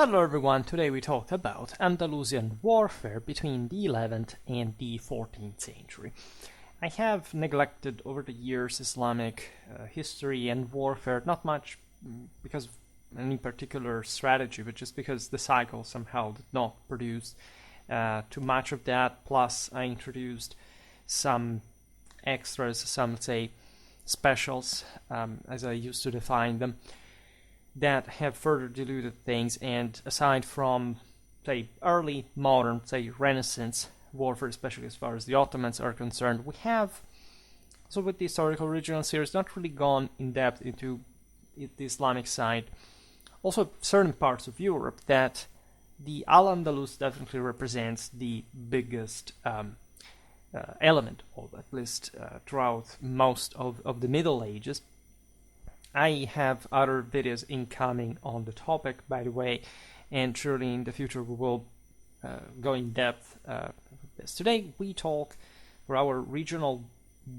Hello everyone, today we talk about Andalusian warfare between the 11th and the 14th century. I have neglected over the years Islamic history and warfare, not much because of any particular strategy, but just because the cycle somehow did not produce too much of that. Plus I introduced some extras, some say specials, as I used to define them, that have further diluted things. And aside from, say, early modern, say, Renaissance warfare, especially as far as the Ottomans are concerned, we have, so with the historical regional series, not really gone in depth into the Islamic side. Also, certain parts of Europe that the Al-Andalus definitely represents the biggest element of, at least throughout most of the Middle Ages. I have other videos incoming on the topic, by the way, and surely in the future we will go in depth with this. Today we talk for our regional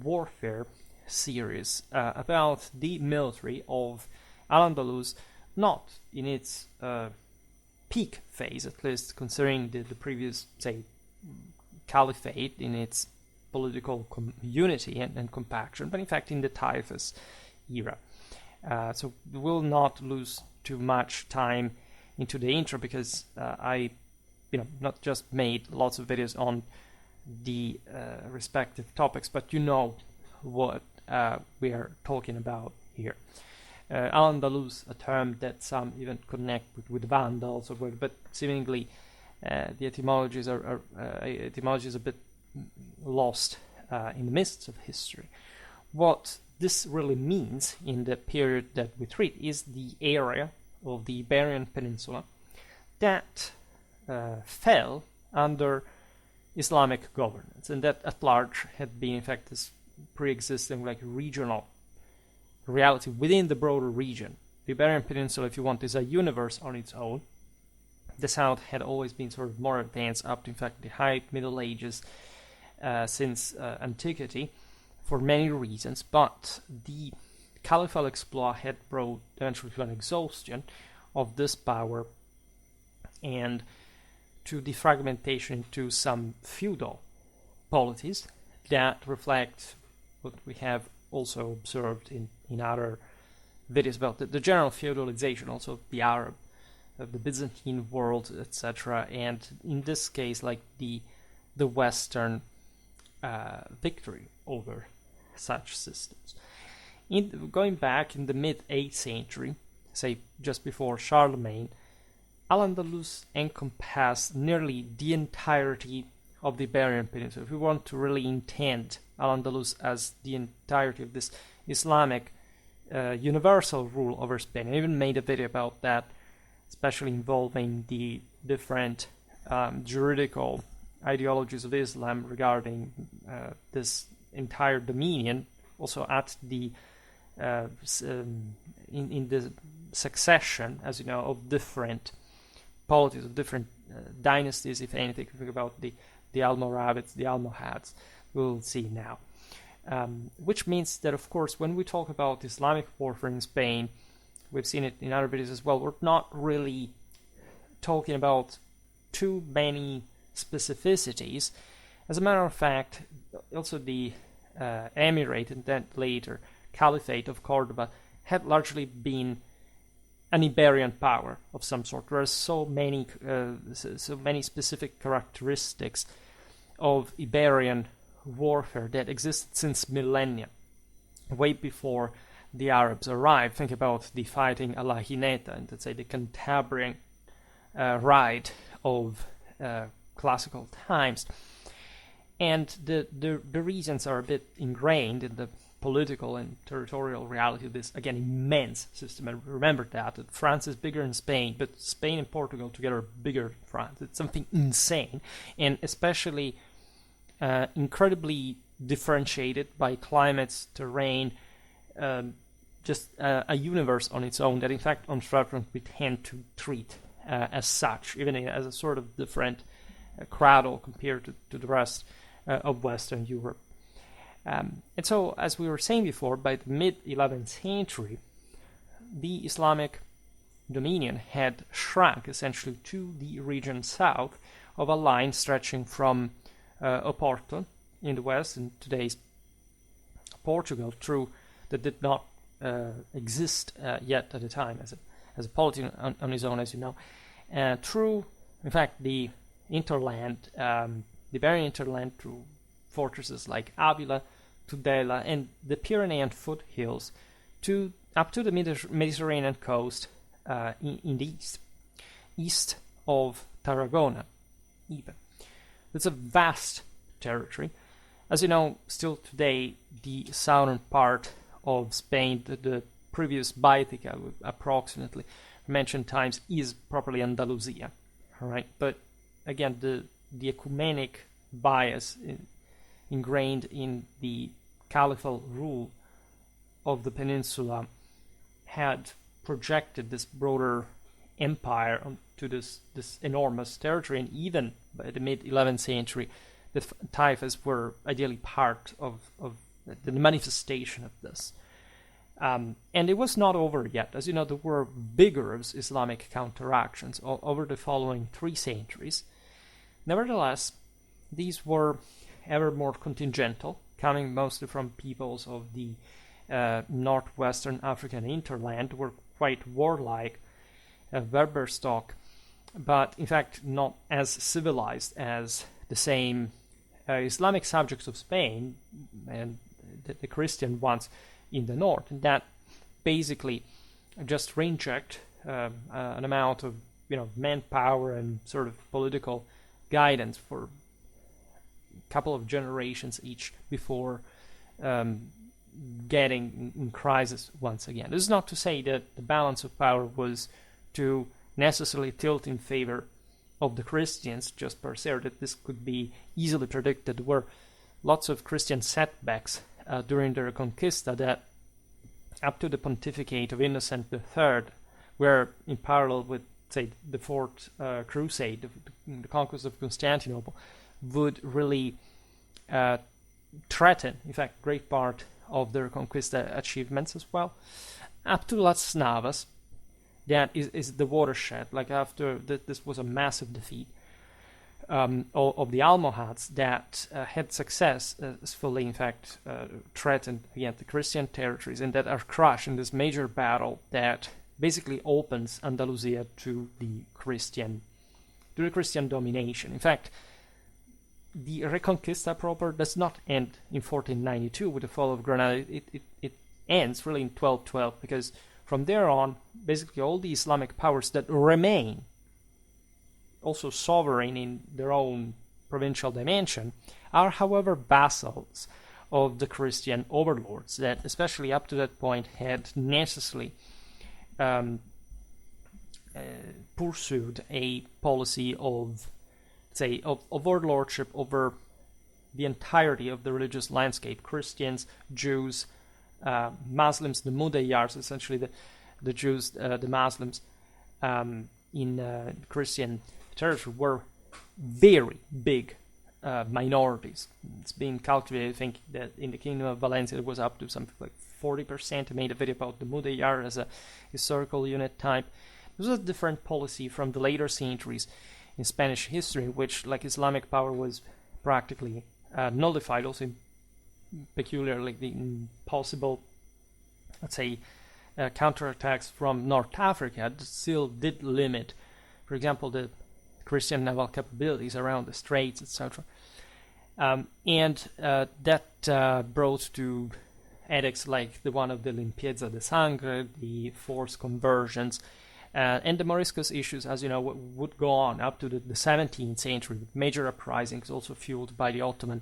warfare series about the military of Al-Andalus, not in its peak phase, at least considering the previous, say, caliphate in its political unity and compaction, but in fact in the Taifas era. So we will not lose too much time into the intro because I, not just made lots of videos on the respective topics, but you know what we are talking about here. Al-Andalus, a term that some even connect with Vandals, but seemingly the etymologies are a bit lost in the mists of history. What this really means in the period that we treat is the area of the Iberian Peninsula that fell under Islamic governance, and that at large had been in fact this pre-existing regional reality within the broader region. The Iberian Peninsula, if you want, is a universe on its own. The south had always been sort of more advanced up to in fact the high Middle Ages since antiquity, for many reasons, but the caliphal exploit had brought eventually to an exhaustion of this power and to the fragmentation into some feudal polities that reflect what we have also observed in other videos about the general feudalization also of the Arab, of the Byzantine world, etc., and in this case like the Western victory over such systems. Going back in the mid-8th century, say just before Charlemagne, Al-Andalus encompassed nearly the entirety of the Iberian Peninsula. If we want to really intend Al-Andalus as the entirety of this Islamic universal rule over Spain, I even made a video about that, especially involving the different juridical ideologies of Islam regarding this entire dominion, also at the in the succession, as you know, of different polities, of different dynasties, if anything. If you think about the Almoravids, the Almohads, we'll see now. Which means that, of course, when we talk about Islamic warfare in Spain, we've seen it in other videos as well, we're not really talking about too many specificities. As a matter of fact, also the Emirate and then later Caliphate of Cordoba had largely been an Iberian power of some sort. There are so many specific characteristics of Iberian warfare that existed since millennia, way before the Arabs arrived. Think about the fighting a la Jineta, and let's say the Cantabrian ride of classical times. And the reasons are a bit ingrained in the political and territorial reality of this, again, immense system. And remember that France is bigger than Spain, but Spain and Portugal together are bigger than France. It's something insane, and especially incredibly differentiated by climates, terrain, just a universe on its own that, in fact, on Schwerpunkt we tend to treat as such, even as a sort of different cradle compared to the rest of Western Europe. And so, as we were saying before, by the mid-11th century, the Islamic dominion had shrunk essentially to the region south of a line stretching from Oporto in the west, in today's Portugal, through that did not exist yet at the time as a polity on its own, as you know, through, in fact, the interland, the Iberian interland, through fortresses like Avila, Tudela, and the Pyrenean foothills, up to the Mediterranean coast in the east of Tarragona, even. It's a vast territory. As you know, still today, the southern part of Spain, the previous Baetica, approximately mentioned times, is properly Andalusia. All right, but again, the ecumenic bias ingrained in the caliphal rule of the peninsula had projected this broader empire onto this enormous territory, and even by the mid-11th century, the taifas were ideally part of the manifestation of this. And it was not over yet. As you know, there were vigorous Islamic counteractions over the following 3 centuries. Nevertheless, these were ever more contingential, coming mostly from peoples of the northwestern African hinterland, were quite warlike, Berber stock, but in fact not as civilized as the same Islamic subjects of Spain and the Christian ones in the north, and that basically just reinject an amount of manpower and sort of political guidance for a couple of generations each before getting in crisis once again. This is not to say that the balance of power was to necessarily tilt in favor of the Christians just per se, or that this could be easily predicted. There were lots of Christian setbacks during the Reconquista that, up to the pontificate of Innocent III, were in parallel with, say, the Fourth Crusade, the conquest of Constantinople, would really threaten, in fact, great part of the Reconquista achievements as well. Up to Las Navas, that is the watershed. Like after this was a massive defeat of the Almohads that had successfully, in fact, threatened again the Christian territories, and that are crushed in this major battle that basically opens Andalusia to the Christian domination. In fact, the Reconquista proper does not end in 1492 with the fall of Granada. It ends really in 1212, because from there on, basically all the Islamic powers that remain, also sovereign in their own provincial dimension, are, however, vassals of the Christian overlords that, especially up to that point, had necessarily pursued a policy of overlordship over the entirety of the religious landscape. Christians, Jews, Muslims, the Mudayyars, essentially the Jews, the Muslims in Christian territory, were very big minorities. It's been calculated, I think, that in the Kingdom of Valencia it was up to something like 40%. I made a video about the Mudayyar as a historical unit type. This was a different policy from the later centuries in Spanish history, which, like Islamic power, was practically nullified, also peculiarly the possible, let's say, counterattacks from North Africa still did limit, for example, the Christian naval capabilities around the straits, etc. And that brought to edicts like the one of the Limpieza de Sangre, the forced conversions, and the Moriscos issues, as you know, would go on up to the 17th century, with major uprisings also fueled by the Ottoman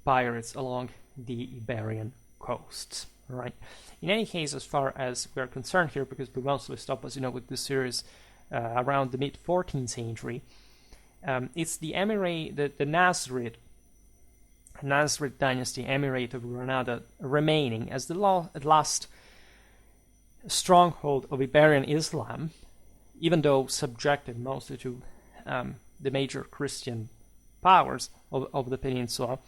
pirates along the Iberian coasts. Right. In any case, as far as we're concerned here, because we mostly stop, as you know, with this series around the mid-14th century, it's the Emirate, the Nasrid dynasty, Emirate of Granada, remaining as the last stronghold of Iberian Islam, even though subjected mostly to the major Christian powers of the peninsula.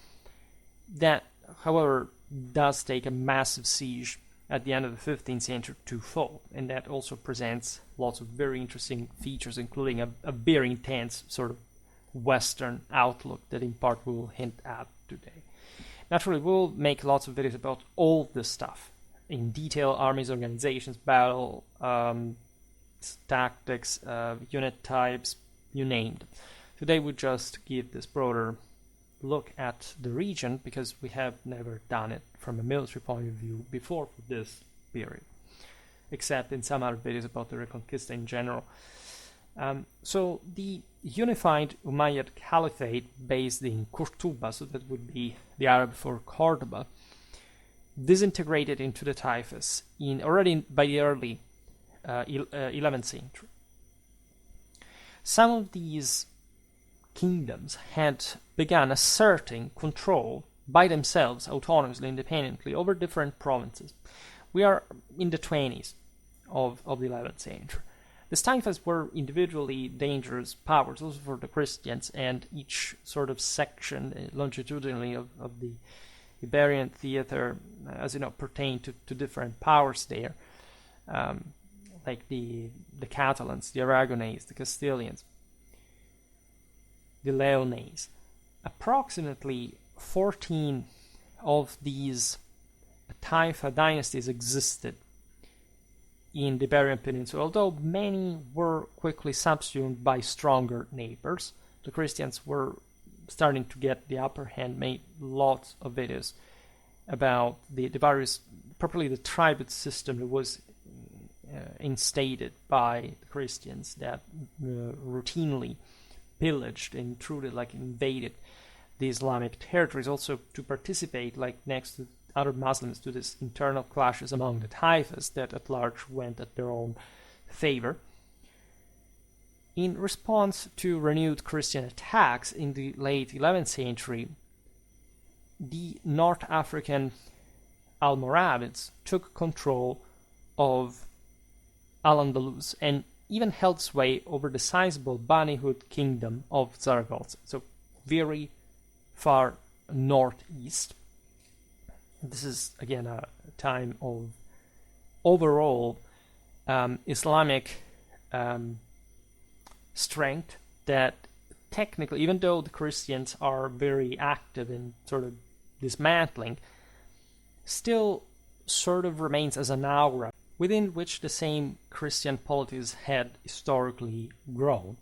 That, however, does take a massive siege at the end of the 15th century to fall, and that also presents lots of very interesting features, including a very intense sort of Western outlook that in part we will hint at today. Naturally, we'll make lots of videos about all this stuff in detail: armies, organizations, battle, tactics, unit types, you name it. Today we just give this broader look at the region because we have never done it from a military point of view before for this period, except in some other videos about the Reconquista in general. So the unified Umayyad Caliphate based in Cordoba, so that would be the Arab for Cordoba, disintegrated into the Taifas already by the early 11th century. Some of these kingdoms had begun asserting control by themselves, autonomously, independently, over different provinces. We are in the 20s of the 11th century. The Taifas were individually dangerous powers, also for the Christians, and each sort of section longitudinally of the Iberian theater, as you know, pertained to different powers there, like the Catalans, the Aragonese, the Castilians, the Leonese. Approximately 14 of these Taifa dynasties existed in the Iberian Peninsula, although many were quickly subsumed by stronger neighbors. The Christians were starting to get the upper hand, made lots of videos about the various, properly the tribute system that was instated by the Christians that routinely pillaged and truly invaded the Islamic territories, also to participate next to other Muslims to this internal clashes among the Taifas that at large went at their own favor. In response to renewed Christian attacks in the late 11th century, the North African Almoravids took control of Al-Andalus and even held sway over the sizable Banihud kingdom of Zaragoza, so very far northeast. This is again a time of overall Islamic strength that technically, even though the Christians are very active in sort of dismantling, still sort of remains as an aura within which the same Christian polities had historically grown.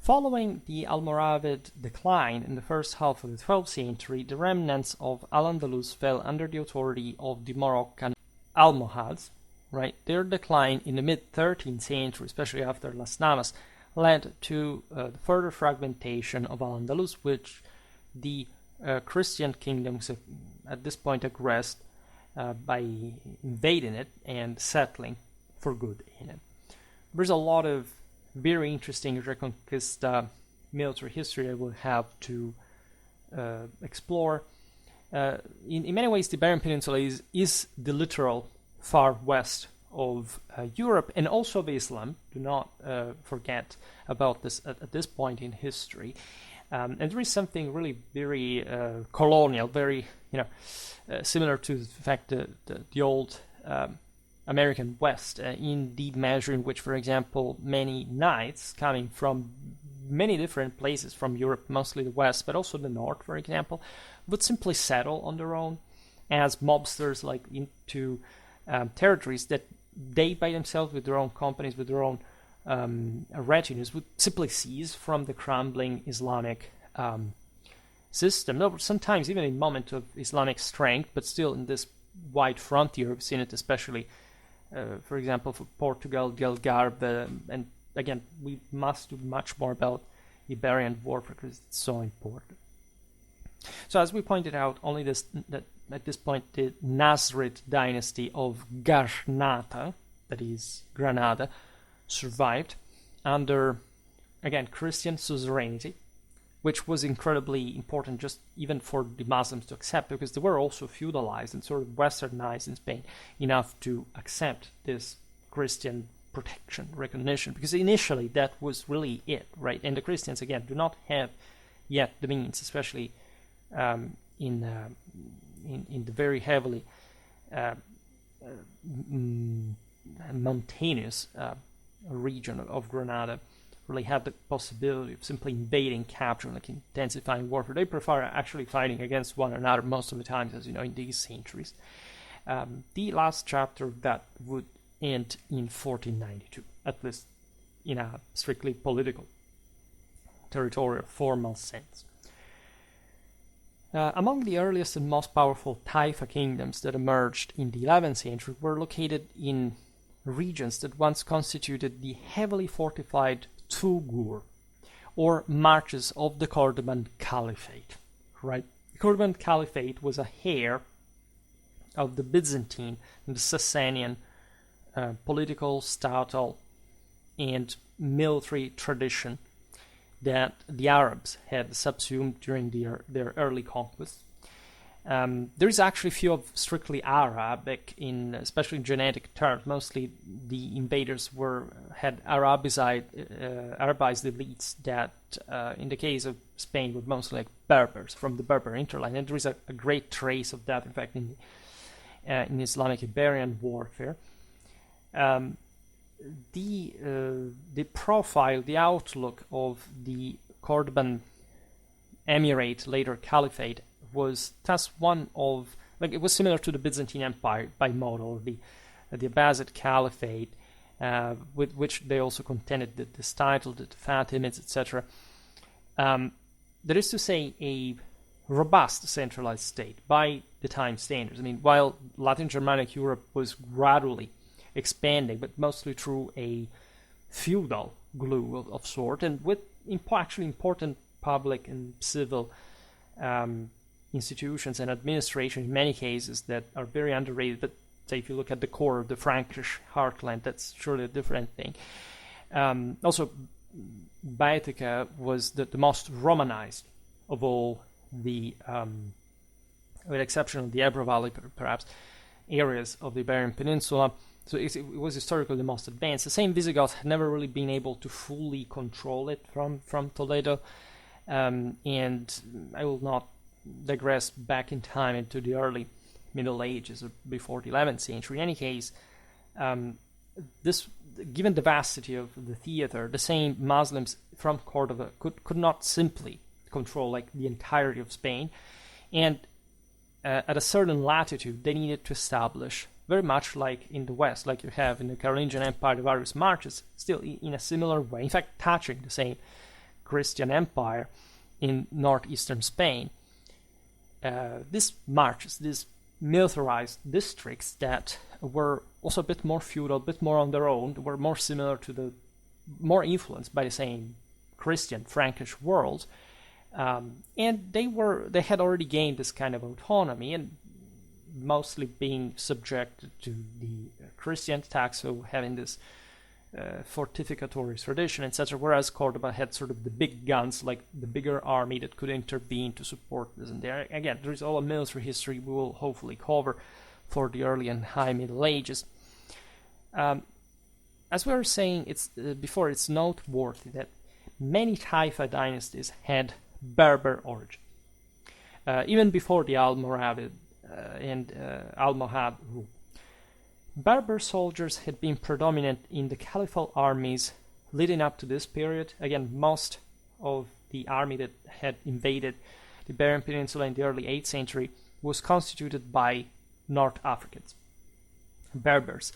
Following the Almoravid decline in the first half of the 12th century, the remnants of Al-Andalus fell under the authority of the Moroccan Almohads. Right, their decline in the mid-13th century, especially after Las Navas, led to the further fragmentation of Al-Andalus, which the Christian kingdoms at this point aggressed by invading it and settling for good in it. There's a lot of very interesting Reconquista military history I will have to explore. In many ways, the Iberian Peninsula is the literal far west of Europe and also of Islam. Do not forget about this at this point in history. And there is something really very colonial, very similar to the fact that the old American West, in the measure in which, for example, many knights coming from many different places from Europe, mostly the West, but also the North, for example, would simply settle on their own as mobsters, into territories that they by themselves, with their own companies, with their own retinues, would simply seize from the crumbling Islamic system. No, sometimes even in moment of Islamic strength, but still in this wide frontier. We've seen it especially, for example, for Portugal, the Algarve, and again, we must do much more about Iberian warfare because it's so important. So as we pointed out, only at this point the Nasrid dynasty of Granada, that is Granada, survived under, again, Christian suzerainty, which was incredibly important just even for the Muslims to accept, because they were also feudalized and sort of westernized in Spain enough to accept this Christian protection, recognition, because initially that was really it, right? And the Christians, again, do not have yet the means, especially in the very heavily mountainous region of Granada really had the possibility of simply invading, capturing, like intensifying warfare. They prefer actually fighting against one another most of the times, as you know, in these centuries. The last chapter of that would end in 1492, at least in a strictly political, territorial, formal sense. Among the earliest and most powerful Taifa kingdoms that emerged in the 11th century were located in regions that once constituted the heavily fortified Tugur, or marches of the Cordoban Caliphate. Right? The Cordoban Caliphate was a heir of the Byzantine and the Sasanian political, statal, and military tradition that the Arabs had subsumed during their early conquests. There is actually few of strictly Arabic, especially in genetic terms. Mostly the invaders had Arabized elites that, in the case of Spain, were mostly like Berbers from the Berber interline. And there is a great trace of that, in fact, in Islamic Iberian warfare. The profile, the outlook of the Cordoban Emirate, later Caliphate, was thus one of, it was similar to the Byzantine Empire by model, the Abbasid Caliphate, with which they also contended this title, the Fatimids, etc. That is to say, a robust centralized state by the time standards. I mean, while Latin Germanic Europe was gradually expanding, but mostly through a feudal glue of sort, and with actually important public and civil institutions and administration in many cases that are very underrated. But say if you look at the core of the Frankish heartland, that's surely a different thing. Also, Baetica was the most Romanized of all the, with exception of the Ebro Valley, perhaps, areas of the Iberian Peninsula. So it was historically the most advanced. The same Visigoths had never really been able to fully control it from Toledo. And I will not digress back in time into the early Middle Ages or before the 11th century. In any case, given the vastity of the theater, the same Muslims from Cordova could not simply control the entirety of Spain, and at a certain latitude they needed to establish, very much like in the West, like you have in the Carolingian Empire, the various marches, still in a similar way, in fact touching the same Christian empire in northeastern Spain. These marches, these militarized districts that were also a bit more feudal, a bit more on their own, were more similar to more influenced by the same Christian Frankish world, and they had already gained this kind of autonomy and mostly being subjected to the Christian tax, so having this fortificatory tradition, etc., whereas Cordoba had sort of the big guns, like the bigger army that could intervene to support this. And there, again, there is all a military history we will hopefully cover for the early and high Middle Ages. As we were saying before, it's noteworthy that many Taifa dynasties had Berber origin. Even before the Almoravid and Almohad rule. Berber soldiers had been predominant in the caliphal armies leading up to this period. Again, most of the army that had invaded the Iberian Peninsula in the early 8th century was constituted by North Africans, Berbers.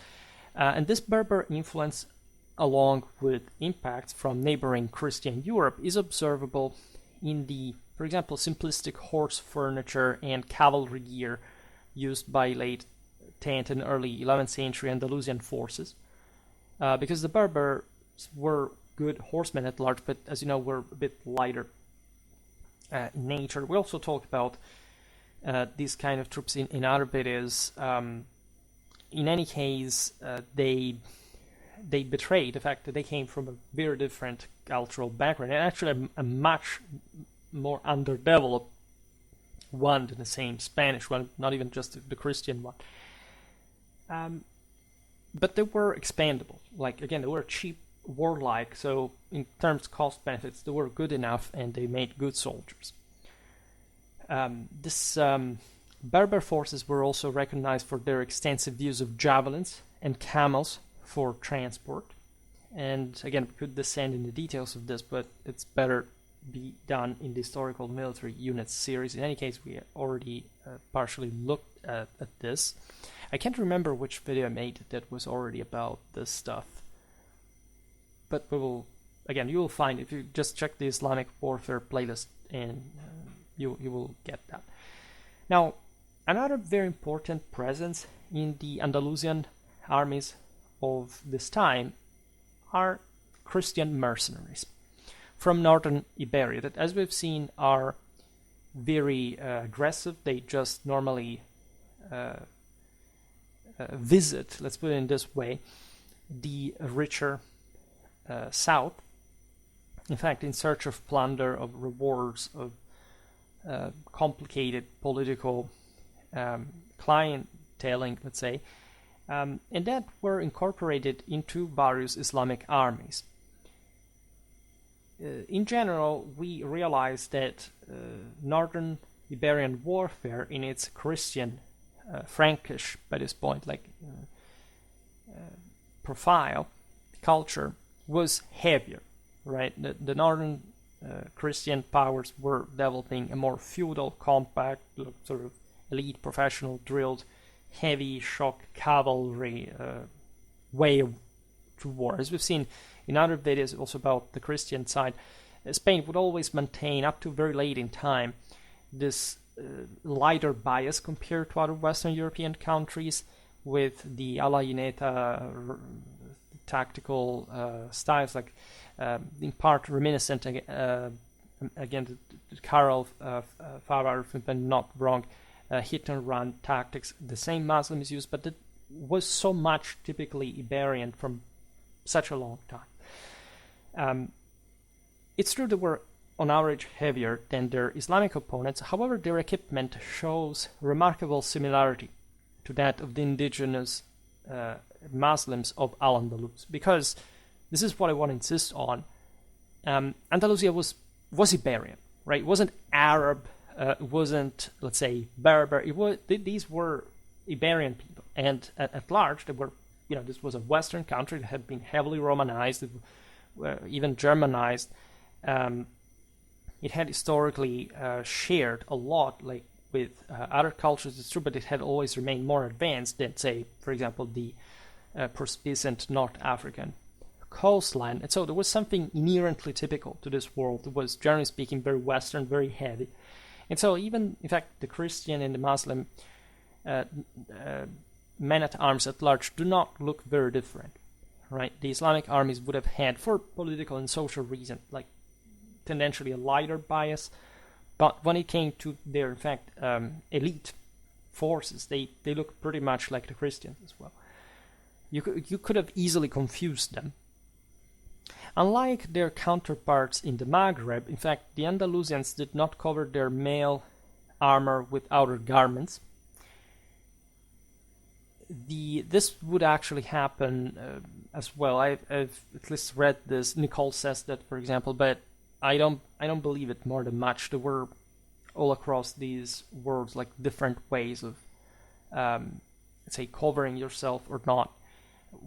And this Berber influence, along with impacts from neighboring Christian Europe, is observable in the, for example, simplistic horse furniture and cavalry gear used by late 10th and early 11th century Andalusian forces, because the Berbers were good horsemen at large, but as you know, were a bit lighter in nature. We also talked about these kind of troops in other videos. In any case, they betrayed the fact that they came from a very different cultural background, and actually a much more underdeveloped one than the same Spanish one, not even just the Christian one. But they were expandable. Again, they were cheap, warlike, so in terms of cost benefits, they were good enough and they made good soldiers. This Berber forces were also recognized for their extensive use of javelins and camels for transport. And again, we could descend in the details of this, but it's better be done in the historical military units series. In any case, we already partially looked at this. I can't remember which video I made that was already about this stuff, but we will, again, you will find, if you just check the Islamic warfare playlist, and you will get that. Now, another very important presence in the Andalusian armies of this time are Christian mercenaries from northern Iberia, that, as we've seen, are very aggressive. They just normally visit, let's put it in this way, the richer south, in fact, in search of plunder, of rewards, of complicated political clienteling, let's say, and that were incorporated into various Islamic armies. In general, we realize that northern Iberian warfare, in its Christian, Frankish, by this point, profile, culture, was heavier, right? The northern Christian powers were developing a more feudal, compact, sort of elite, professional, drilled, heavy shock cavalry way to war. As we've seen in other videos also about the Christian side, Spain would always maintain, up to very late in time, this lighter bias compared to other Western European countries, with the alla Uneta tactical styles, like in part reminiscent again the Karel Faber, if I'm not wrong, hit and run tactics. The same Muslims used, but that was so much typically Iberian from such a long time. It's true they were on average heavier than their Islamic opponents. However, their equipment shows remarkable similarity to that of the indigenous Muslims of Al-Andalus, because this is what I want to insist on. Andalusia was Iberian, right? It wasn't Arab, it wasn't, let's say, Berber. These were Iberian people, and at large, they were, this was a Western country that had been heavily Romanized, even Germanized. It had historically shared a lot, with other cultures, it's true, but it had always remained more advanced than, say, for example, the persistent North African coastline. And so there was something inherently typical to this world. It was, generally speaking, very Western, very heavy. And so even, in fact, the Christian and the Muslim men-at-arms at large do not look very different, right? The Islamic armies would have had, for political and social reasons, tendentially a lighter bias, but when it came to their, in fact, elite forces, they look pretty much like the Christians as well. You could have easily confused them. Unlike their counterparts in the Maghreb, in fact, the Andalusians did not cover their male armor with outer garments. This would actually happen as well. I've at least read this. Nicole says that, for example, but I don't believe it more than much. There were all across these worlds different ways of, let's say, covering yourself or not,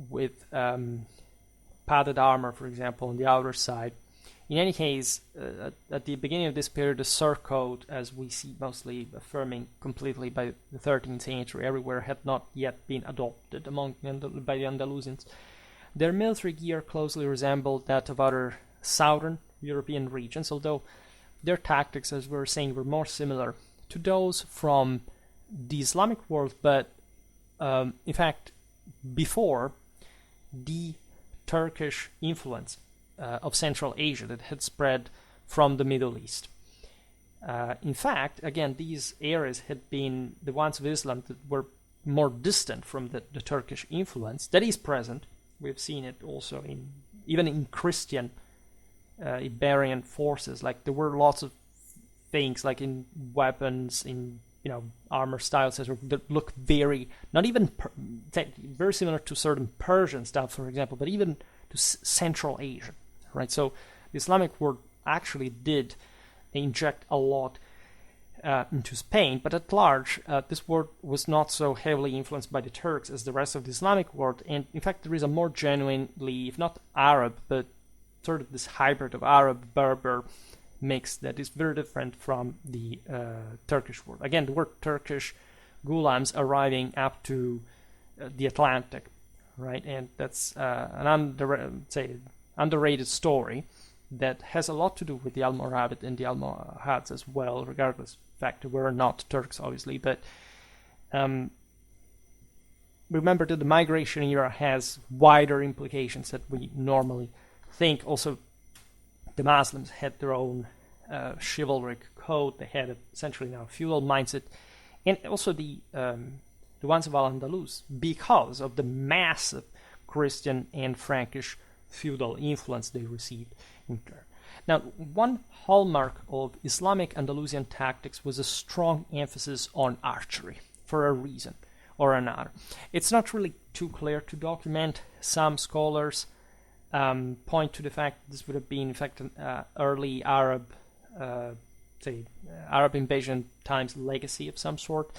with padded armor, for example, on the outer side. In any case, at the beginning of this period, the surcoat, as we see mostly affirming completely by the 13th century everywhere, had not yet been adopted by the Andalusians. Their military gear closely resembled that of other southern European regions, although their tactics, as we were saying, were more similar to those from the Islamic world, but in fact, before the Turkish influence of Central Asia that had spread from the Middle East. In fact, again, these areas had been the ones of Islam that were more distant from the Turkish influence that is present. We've seen it also even in Christian Iberian forces. There were lots of things, in weapons, in armor styles that look very, not even very similar to certain Persian stuff, for example, but even to Central Asia, right? So the Islamic world actually did inject a lot into Spain, but at large, this world was not so heavily influenced by the Turks as the rest of the Islamic world, and in fact there is a more genuinely, if not Arab, but sort of this hybrid of Arab, Berber mix that is very different from the Turkish world. Again, the word Turkish, Gulams arriving up to the Atlantic, right? And that's an underrated story that has a lot to do with the Almoravid and the Almohads as well, regardless of the fact that we're not Turks, obviously. But remember that the migration era has wider implications that we normally think. Also, the Muslims had their own chivalric code. They had essentially now a feudal mindset, and also the ones of Al-Andalus, because of the massive Christian and Frankish feudal influence they received in turn. Now, one hallmark of Islamic Andalusian tactics was a strong emphasis on archery, for a reason or another. It's not really too clear to document. Some scholars point to the fact that this would have been, in fact, an early Arab, Arab invasion times legacy of some sort,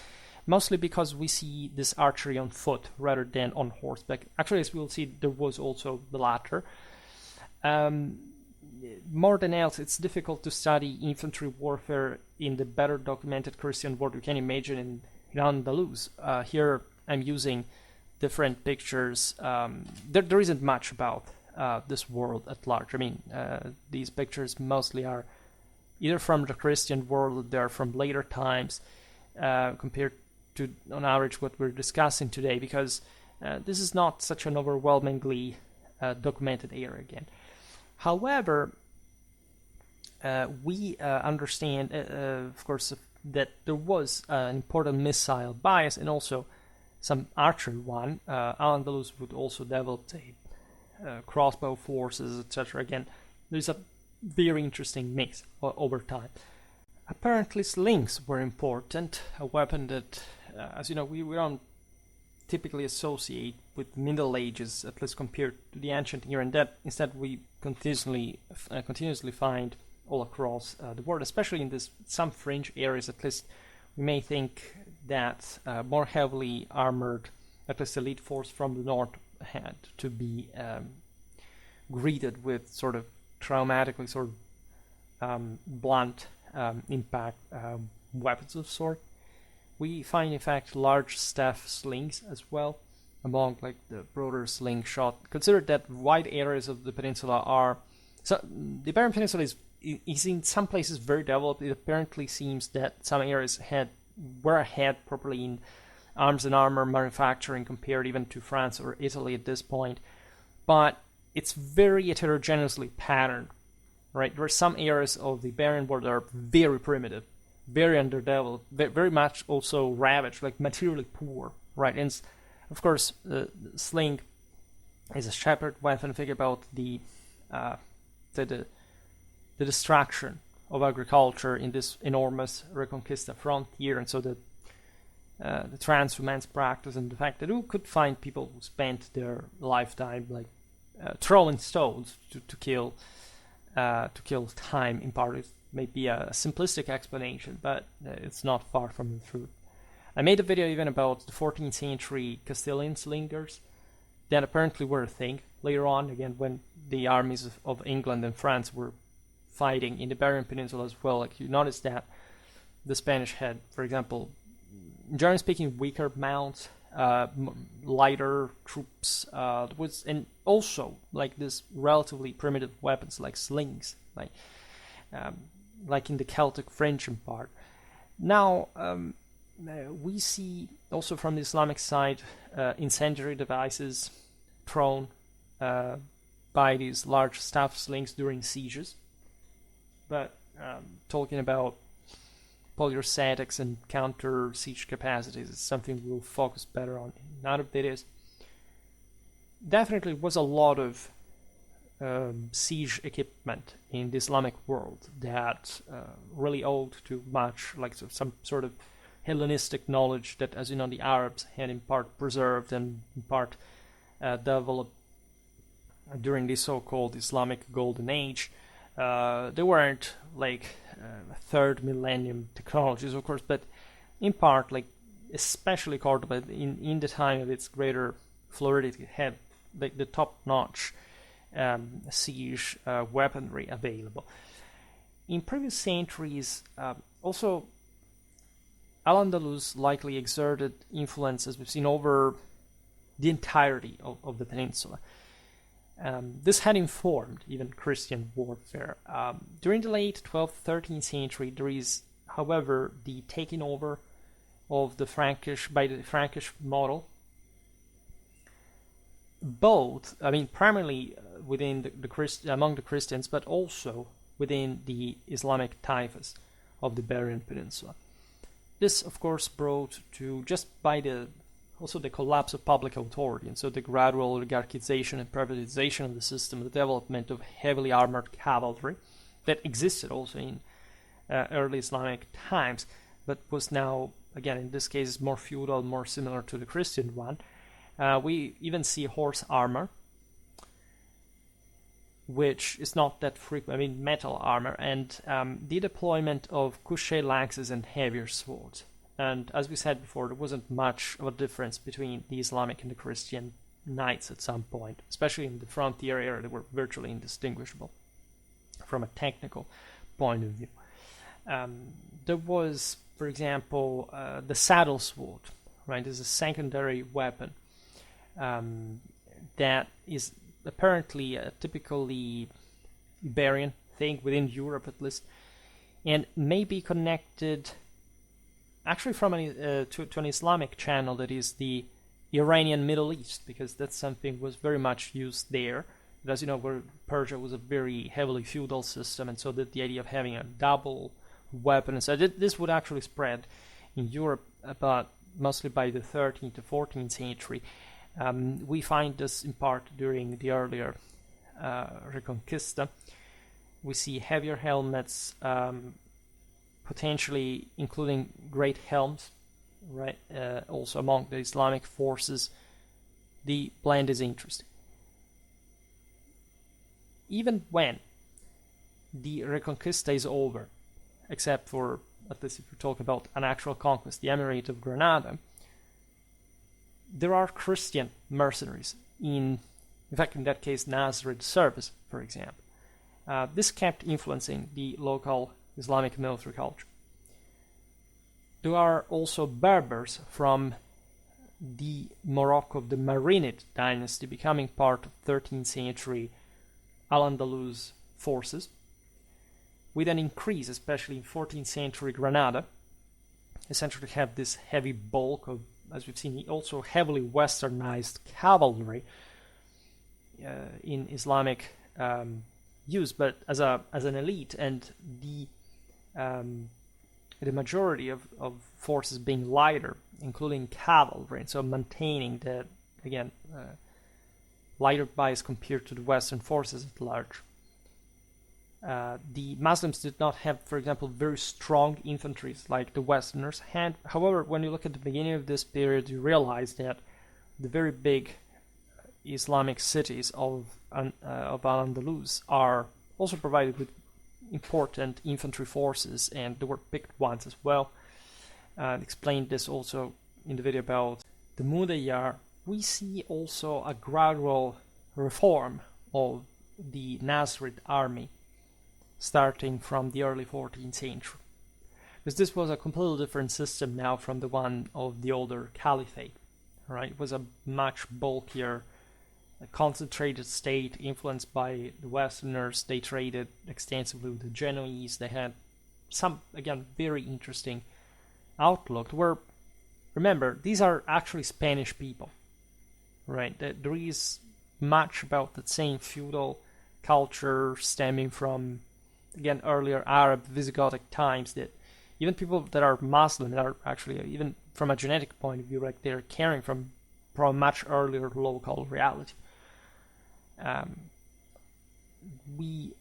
mostly because we see this archery on foot rather than on horseback. Actually, as we'll see, there was also the latter. More than else, it's difficult to study infantry warfare in the better documented Christian world you can imagine in Al-Andalus. Here I'm using different pictures. There isn't much about this world at large. I mean, these pictures mostly are either from the Christian world, they're from later times, compared to, on average, what we're discussing today, because this is not such an overwhelmingly documented era again. However, we understand, of course, that there was an important missile bias and also some archery one. Al-Andalus would also develop crossbow forces, etc. Again, there's a very interesting mix over time. Apparently, slings were important, a weapon that, as you know, we don't typically associate with Middle Ages, at least compared to the ancient era, and that instead we continuously find all across the world, especially in some fringe areas. At least we may think that more heavily armored, at least elite force from the north had to be greeted with sort of traumatically sort of blunt impact weapons of sort. We find, in fact, large staff slings as well, among like the broader slingshot. Consider that wide areas of the peninsula are... So the Iberian Peninsula is in some places very developed. It apparently seems that some areas were ahead properly in arms and armor manufacturing compared even to France or Italy at this point. But it's very heterogeneously patterned, right? There are some areas of the Iberian world that are very primitive, very underdeveloped, very much also ravaged, like materially poor, right? And of course, the sling is a shepherd weapon. Think about the destruction of agriculture in this enormous Reconquista frontier, and so the transhumance practice, and the fact that you could find people who spent their lifetime like throwing stones to kill time. In part, it may be a simplistic explanation, but it's not far from the truth. I made a video even about the 14th century Castilian slingers that apparently were a thing later on, again, when the armies of England and France were fighting in the Iberian Peninsula as well. Like, you notice that the Spanish had, for example, generally speaking, weaker mounts, lighter troops, and also like this relatively primitive weapons like slings, like in the Celtic French part. Now, we see also from the Islamic side incendiary devices thrown by these large staff slings during sieges. But talking about polyursatics and counter siege capacities is something we'll focus better on in other videos. Definitely was a lot of siege equipment in the Islamic world that really owed to much like some sort of Hellenistic knowledge that, as you know, the Arabs had in part preserved and in part developed during the so-called Islamic Golden Age. They weren't like third millennium technologies, of course, but in part, like especially Cordoba, in the time of its greater fluidity, had like the top-notch siege weaponry available. In previous centuries, also Al-Andalus likely exerted influence, as we've seen, over the entirety of the peninsula. This had informed even Christian warfare. During the late 12th, 13th century, there is, however, the taking over of the Frankish by the Frankish model. Both, I mean, primarily within among the Christians, but also within the Islamic taifas of the Iberian Peninsula. This, of course, brought to, just by also the collapse of public authority, and so the gradual oligarchization and privatization of the system, the development of heavily armored cavalry that existed also in early Islamic times, but was now, again, in this case, more feudal, more similar to the Christian one. We even see horse armor, which is not that frequent, I mean metal armor, and the deployment of couché lances and heavier swords. And as we said before, there wasn't much of a difference between the Islamic and the Christian knights at some point, especially in the frontier area. They were virtually indistinguishable from a technical point of view. There was, for example, the saddle sword, right? This is a secondary weapon that is apparently a typically Iberian thing, within Europe at least, and may be connected actually from to an Islamic channel, that is the Iranian Middle East, because that's something was very much used there. But as you know, where Persia was a very heavily feudal system, and so the idea of having a double weapon, and so this would actually spread in Europe, but mostly by the 13th to 14th century. We find this in part during the earlier Reconquista. We see heavier helmets, potentially including great helms, right? Also among the Islamic forces. The blend is interesting. Even when the Reconquista is over, except for, at least if we're talking about an actual conquest, the Emirate of Granada, there are Christian mercenaries in fact, in that case, Nasrid service, for example. This kept influencing the local Islamic military culture. There are also Berbers from the Morocco of the Marinid dynasty becoming part of 13th century Al-Andalus forces, with an increase, especially in 14th century Granada, essentially have this heavy bulk of, as we've seen, also heavily westernized cavalry in Islamic use, but as an elite, and the majority of forces being lighter, including cavalry, and so maintaining the, again, lighter bias compared to the Western forces at large. The Muslims did not have, for example, very strong infantry like the Westerners had. However, when you look at the beginning of this period, you realize that the very big Islamic cities of Al-Andalus are also provided with important infantry forces, and there were picked ones as well. I explained this also in the video about the Mudayyar. We see also a gradual reform of the Nasrid army starting from the early 14th century, because this was a completely different system now from the one of the older caliphate. Right? It was a much bulkier, concentrated state influenced by the Westerners. They traded extensively with the Genoese. They had some, again, very interesting outlook. Where, remember, these are actually Spanish people, right? There is much about the same feudal culture stemming from, again, earlier Arab Visigothic times, that even people that are Muslim are actually, even from a genetic point of view, like they're carrying from a much earlier local reality. We,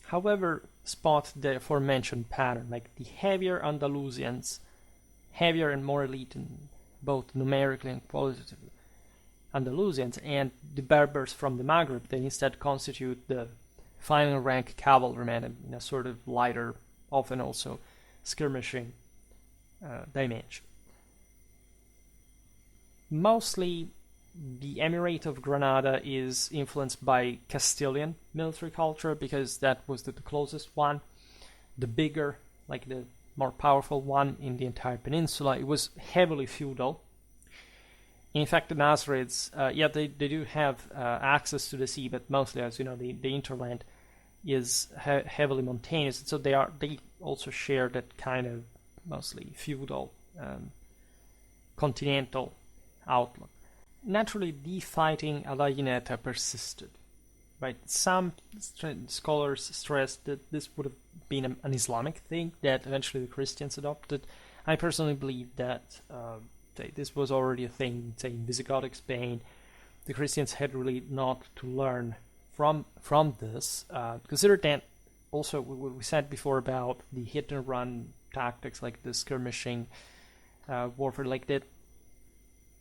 however, spot the aforementioned pattern, like the heavier Andalusians, heavier and more elite in both numerically and qualitatively, Andalusians, and the Berbers from the Maghreb, they instead constitute the final rank cavalryman in a sort of lighter, often also skirmishing dimension. Mostly, the Emirate of Granada is influenced by Castilian military culture because that was the closest one, the bigger, like the more powerful one in the entire peninsula. It was heavily feudal. In fact, the Nasrids, they do have access to the sea, but mostly, as you know, the hinterland is heavily mountainous, so they also share that kind of mostly feudal, continental outlook. Naturally, the fighting alla Uneta persisted. Right? Some scholars stress that this would have been an Islamic thing that eventually the Christians adopted. I personally believe that this was already a thing, say, in Visigothic Spain. The Christians had really not to learn from this. Consider that also what we said before about the hit and run tactics, like the skirmishing warfare, like that.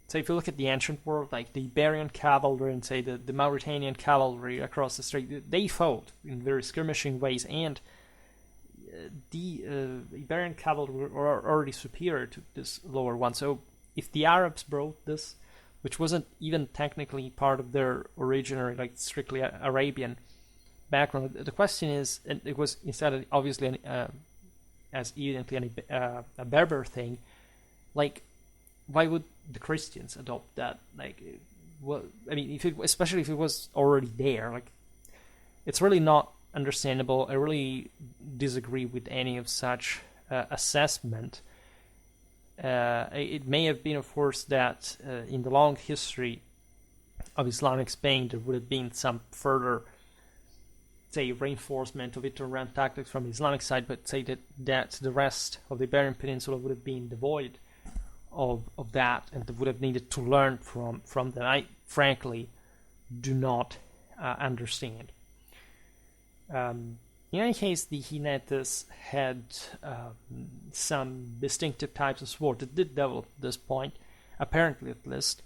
So if you look at the ancient world, like the Iberian cavalry and say the Mauritanian cavalry across the strait, they fought in very skirmishing ways, and the Iberian cavalry were already superior to this lower one. So if the Arabs brought this, which wasn't even technically part of their originary, like strictly Arabian background, the question is, and it was instead obviously as evidently a Berber thing, like, why would the Christians adopt that? Like, well, I mean, especially if it was already there, like, it's really not understandable. I really disagree with any of such assessment. It may have been, of course, that in the long history of Islamic Spain, there would have been some further, say, reinforcement of it-to-run tactics from the Islamic side, but say that the rest of the Iberian Peninsula would have been devoid of that, and they would have needed to learn from them. I frankly do not understand. In any case, the Jinetes had some distinctive types of sword that did develop at this point, apparently at least,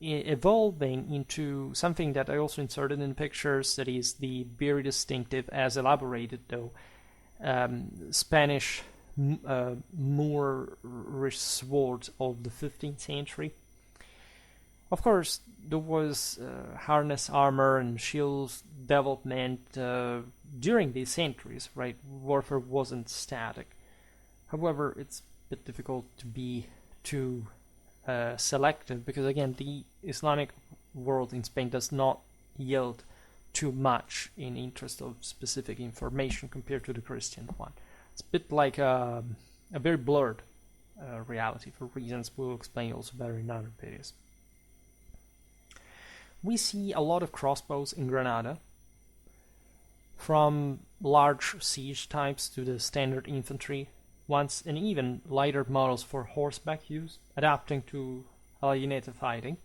evolving into something that I also inserted in pictures, that is the very distinctive, as elaborated though, Spanish Moorish swords of the 15th century. Of course, there was harness armor and shields development during these centuries, right? Warfare wasn't static. However, it's a bit difficult to be too selective because, again, the Islamic world in Spain does not yield too much in interest of specific information compared to the Christian one. It's a bit like a very blurred reality for reasons we'll explain also better in other videos. We see a lot of crossbows in Granada, from large siege types to the standard infantry ones, and even lighter models for horseback use, adapting to alla Uneta fighting.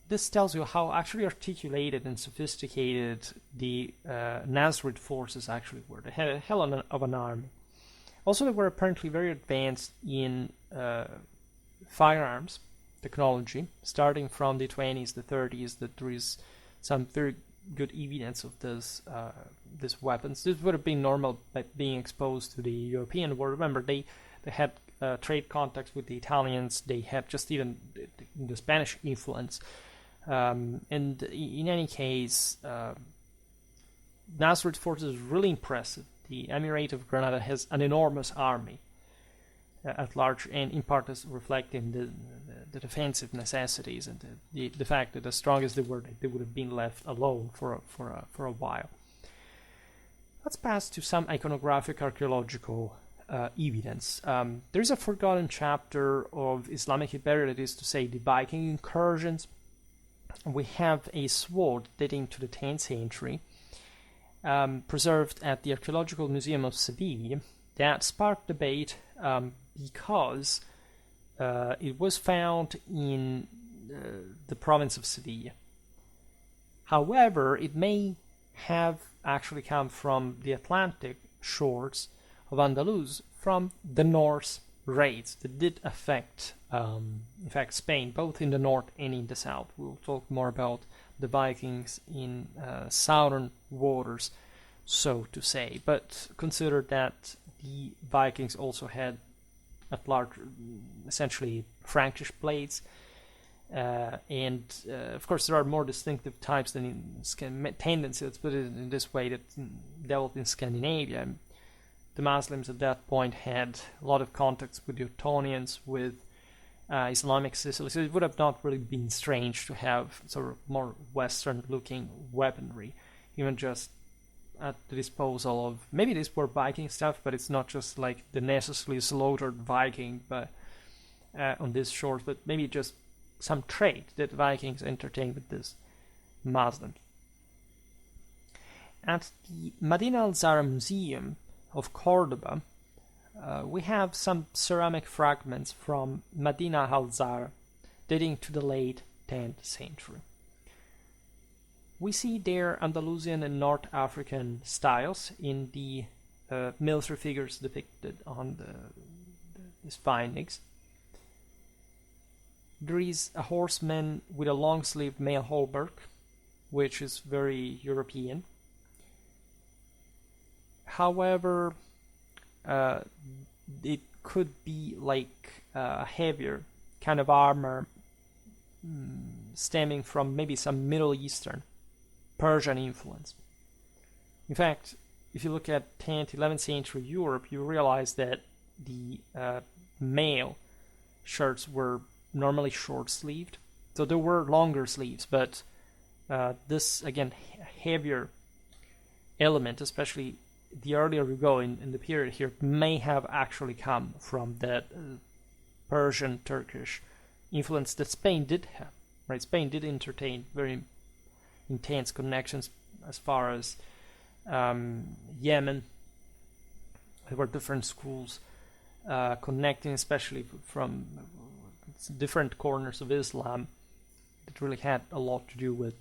This tells you how actually articulated and sophisticated the Nasrid forces actually were. They had a hell of an army. Also, they were apparently very advanced in firearms technology, starting from the 20s, the 30s, that there is some very good evidence of these weapons. This would have been normal by being exposed to the European war. Remember, they had trade contacts with the Italians. They had just even the Spanish influence. And in any case, Nasrid forces is really impressive. The Emirate of Granada has an enormous army at large, and in part is reflecting the defensive necessities and the fact that as strong as they were, they would have been left alone for a while. Let's pass to some iconographic archaeological evidence. There's a forgotten chapter of Islamic Iberia, that is to say, the Viking incursions. We have a sword dating to the 10th century, preserved at the Archaeological Museum of Seville, that sparked debate because it was found in the province of Seville. However, it may have actually come from the Atlantic shores of Andalus, from the Norse raids that did affect, in fact, Spain, both in the north and in the south. We'll talk more about the Vikings in southern waters, so to say. But consider that the Vikings also had at large, essentially Frankish blades, and of course there are more distinctive types than in tendency, let's put it in this way, that developed in Scandinavia. The Muslims at that point had a lot of contacts with the Ottonians, with Islamic Sicily, so it would have not really been strange to have sort of more Western-looking weaponry, even just at the disposal of, maybe these were Viking stuff, but it's not just like the necessarily slaughtered Viking but on these shores, but maybe just some trade that Vikings entertained with this Muslims. At the Medina al-Zahra Museum of Cordoba, we have some ceramic fragments from Medina al-Zahra dating to the late 10th century. We see there Andalusian and North African styles in the military figures depicted on these findings. There is a horseman with a long-sleeved mail hauberk, which is very European. However, it could be like a heavier kind of armor stemming from maybe some Middle Eastern, Persian influence. In fact, if you look at 10th, 11th century Europe, you realize that the male shirts were normally short-sleeved. So there were longer sleeves, but this, again, heavier element, especially the earlier we go in the period here, may have actually come from that Persian, Turkish influence that Spain did have. Right? Spain did entertain very intense connections as far as Yemen. There were different schools connecting, especially from different corners of Islam, that really had a lot to do with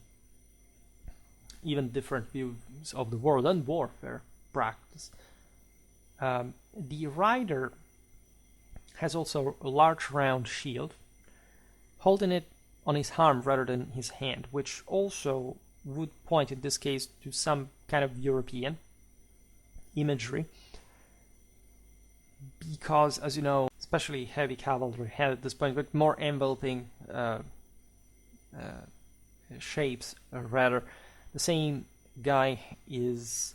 even different views of the world and warfare practice. The rider has also a large round shield, holding it on his arm rather than his hand, which also would point in this case to some kind of European imagery, because, as you know, especially heavy cavalry had at this point but more enveloping shapes. Rather, the same guy is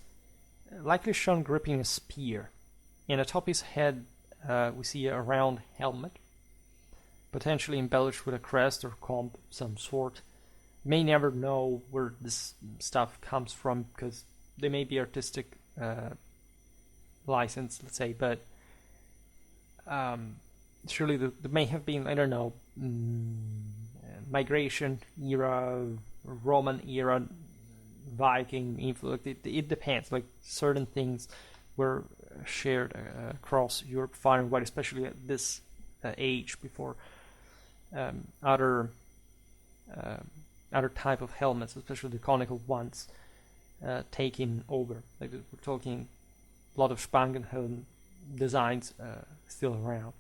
likely shown gripping a spear, and atop his head we see a round helmet, potentially embellished with a crest or comb of some sort. You may never know where this stuff comes from, because they may be artistic license, let's say, but surely there may have been, I don't know, migration era, Roman era, Viking influence. It depends. Like, certain things were shared across Europe far and wide, especially at this age, before other type of helmets, especially the conical ones, taking over. Like, we're talking a lot of Spangenhelm designs still around.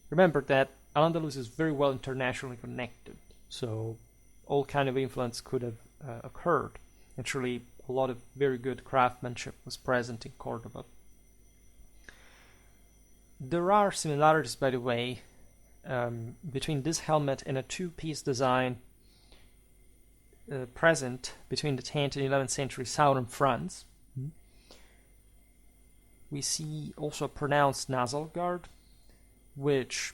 Remember that Al-Andalus is very well internationally connected, so all kind of influence could have occurred. Actually, a lot of very good craftsmanship was present in Cordoba. There are similarities, by the way, between this helmet and a two-piece design present between the 10th and 11th century southern France. We see also a pronounced nasal guard, which,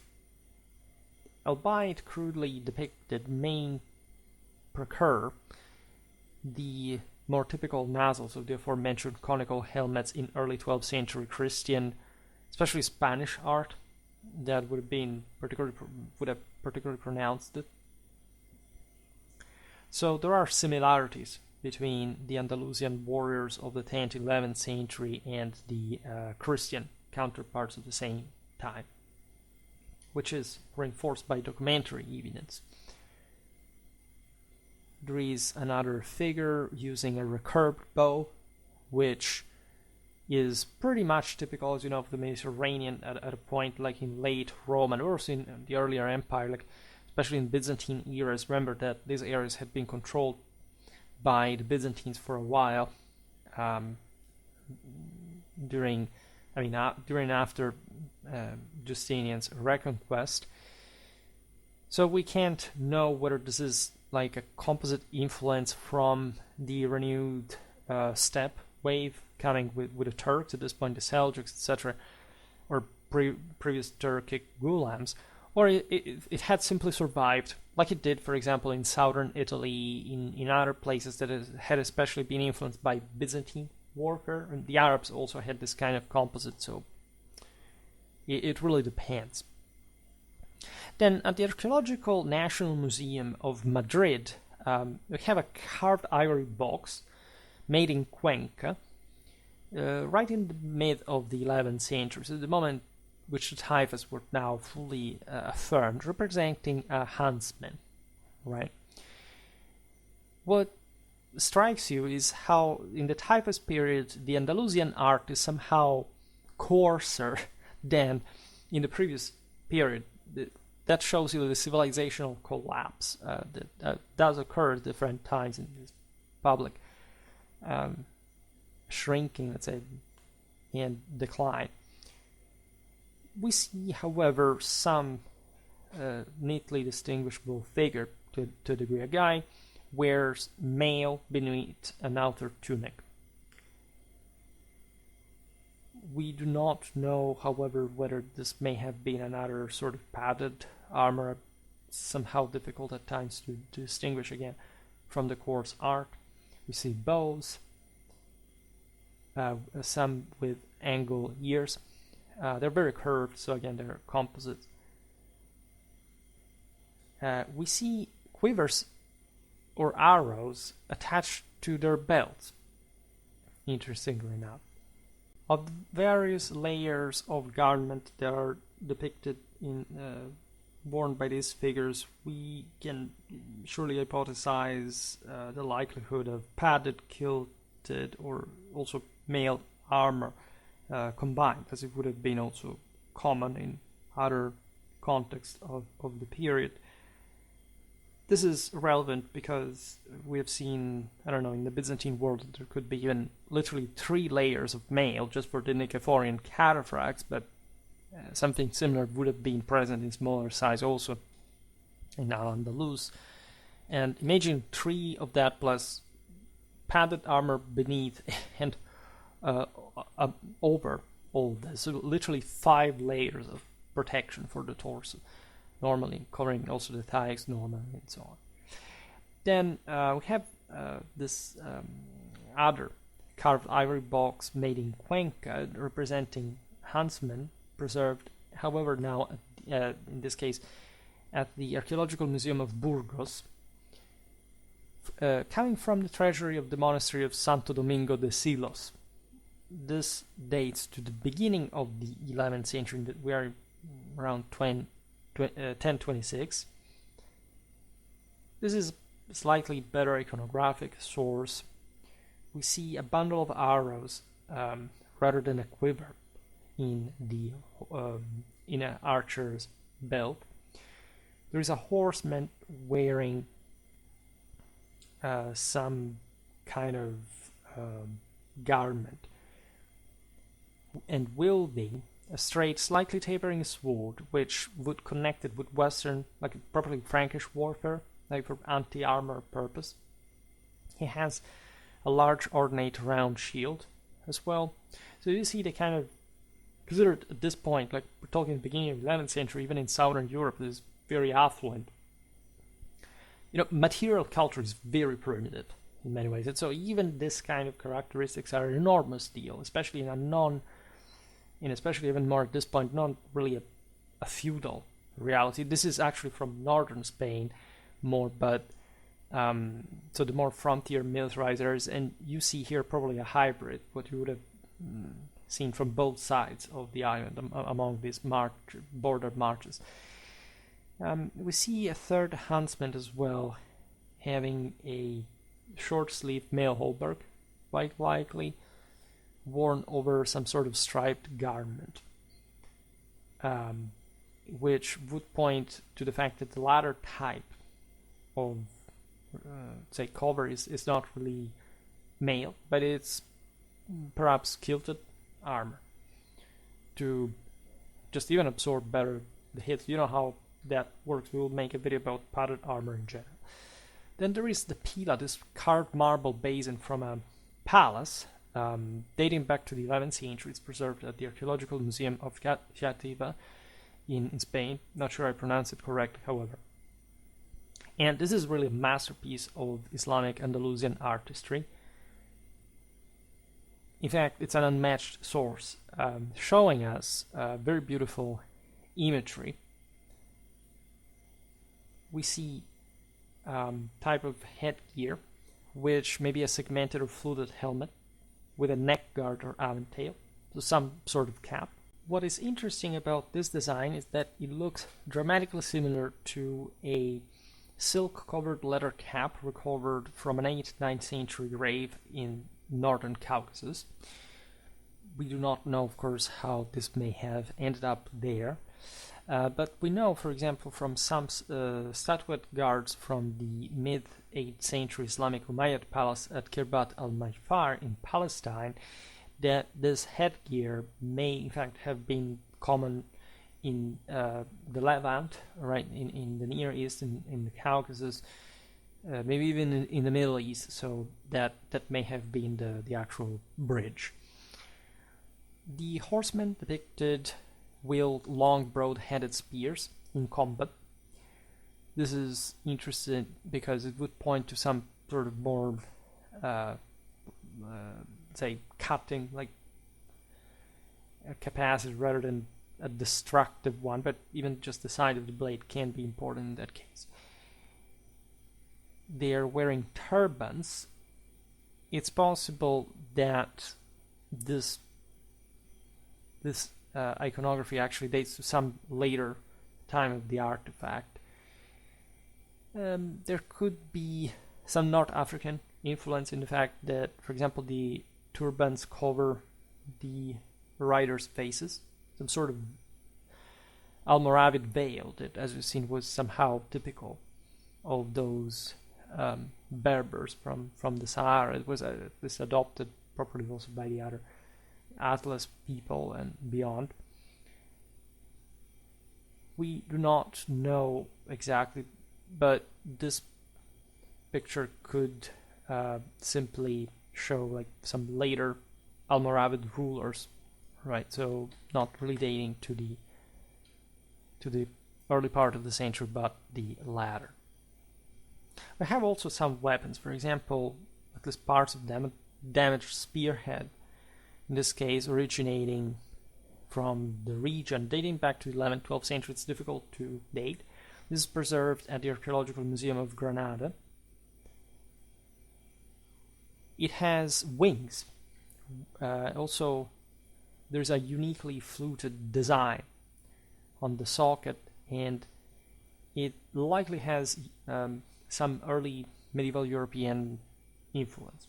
albeit crudely depicted, may procure the more typical nasals of the aforementioned conical helmets in early 12th century Christian, especially Spanish art, that would have particularly pronounced it. So there are similarities between the Andalusian warriors of the 10th and 11th century and the Christian counterparts of the same time, which is reinforced by documentary evidence. There is another figure using a recurved bow, which is pretty much typical, as you know, of the Mediterranean at a point like in late Roman, or also in the earlier empire, like especially in Byzantine eras. Remember that these areas had been controlled by the Byzantines for a while, during and after Justinian's reconquest. So we can't know whether this is like a composite influence from the renewed steppe wave coming with the Turks, at this point the Seljuks, etc., or previous Turkic gulams, or it had simply survived, like it did, for example, in southern Italy, in other places that had especially been influenced by Byzantine warfare. And the Arabs also had this kind of composite, so it really depends. Then at the Archaeological National Museum of Madrid, we have a carved ivory box made in Cuenca, right in the mid of the 11th century, so the moment which the typhus were now fully affirmed, representing a huntsman, right? What strikes you is how in the typhus period the Andalusian art is somehow coarser than in the previous period. That shows you the civilizational collapse that does occur at different times in this public shrinking, let's say, and decline. We see, however, some neatly distinguishable figure to a degree. A guy wears mail beneath an outer tunic. We do not know, however, whether this may have been another sort of padded armor, somehow difficult at times to distinguish again from the coarse art. We see bows, some with angle ears. They're very curved, so again, they're composite. We see quivers or arrows attached to their belts, interestingly enough. Of the various layers of garment that are depicted in worn by these figures, we can surely hypothesize the likelihood of padded, kilted, or also mailed armor combined, as it would have been also common in other contexts of the period. This is relevant because we have seen, in the Byzantine world, there could be even literally 3 layers of mail just for the Nicephorian cataphracts, but something similar would have been present in smaller size also in Al-Andalus. And imagine 3 of that plus padded armor beneath and over all this. So literally 5 layers of protection for the torso, normally covering also the thighs normally and so on. Then we have this other carved ivory box made in Cuenca representing huntsmen, preserved, however, now in this case at the Archaeological Museum of Burgos, coming from the treasury of the monastery of Santo Domingo de Silos. This dates to the beginning of the 11th century, that we are around 1026. This is a slightly better iconographic source. We see a bundle of arrows rather than a quiver in an archer's belt. There is a horseman wearing some kind of garment and wielding a straight, slightly tapering sword, which would connect it with Western, like properly Frankish warfare, like for anti-armor purpose. He has a large ornate round shield as well. So you see the kind of, considered at this point, like we're talking the beginning of the 11th century, even in Southern Europe, this is very affluent. Material culture is very primitive in many ways. And so even this kind of characteristics are an enormous deal, especially especially even more at this point, not really a feudal reality. This is actually from northern Spain more, but so the more frontier militarized areas, and you see here probably a hybrid, what you would have seen from both sides of the island among these border marches. We see a third huntsman as well, having a short-sleeved mail hauberk, quite likely, worn over some sort of striped garment. which would point to the fact that the latter type of, say, cover is not really mail, but it's perhaps kilted armor to just even absorb better the hits. You know how that works. We will make a video about padded armor in general. Then there is the pila, this carved marble basin from a palace dating back to the 11th century. It's preserved at the Archaeological Museum of Xàtiva in Spain. Not sure I pronounced it correctly, however. And this is really a masterpiece of Islamic Andalusian artistry. In fact, it's an unmatched source, showing us very beautiful imagery. We see type of headgear, which may be a segmented or fluted helmet with a neck guard or aventail, so some sort of cap. What is interesting about this design is that it looks dramatically similar to a silk-covered leather cap recovered from an 8th, 9th century grave in northern Caucasus. We do not know, of course, how this may have ended up there. But we know, for example, from some statuette guards from the mid-8th century Islamic Umayyad palace at Kirbat al-Mayfar in Palestine, that this headgear may in fact have been common in the Levant, right, in the Near East, in the Caucasus, maybe even in the Middle East, so that may have been the actual bridge. The horsemen depicted wield long, broad-headed spears in combat. This is interesting because it would point to some sort of more, say, cutting, like, a capacity rather than a destructive one, but even just the side of the blade can be important in that case. They are wearing turbans. It's possible that this iconography actually dates to some later time of the artifact. There could be some North African influence in the fact that, for example, the turbans cover the riders' faces, some sort of Almoravid veil that, as we've seen, was somehow typical of those Berbers from the Sahara. It was at least adopted properly also by the other Atlas people and beyond. We do not know exactly, but this picture could simply show like some later Almoravid rulers, right? So not really dating to the early part of the century, but the latter. We have also some weapons, for example, at least parts of them, a damaged spearhead, in this case originating from the region, dating back to the 11th, 12th century. It's difficult to date. This is preserved at the Archaeological Museum of Granada. It has wings. Also, there's a uniquely fluted design on the socket, and it likely has some early medieval European influence.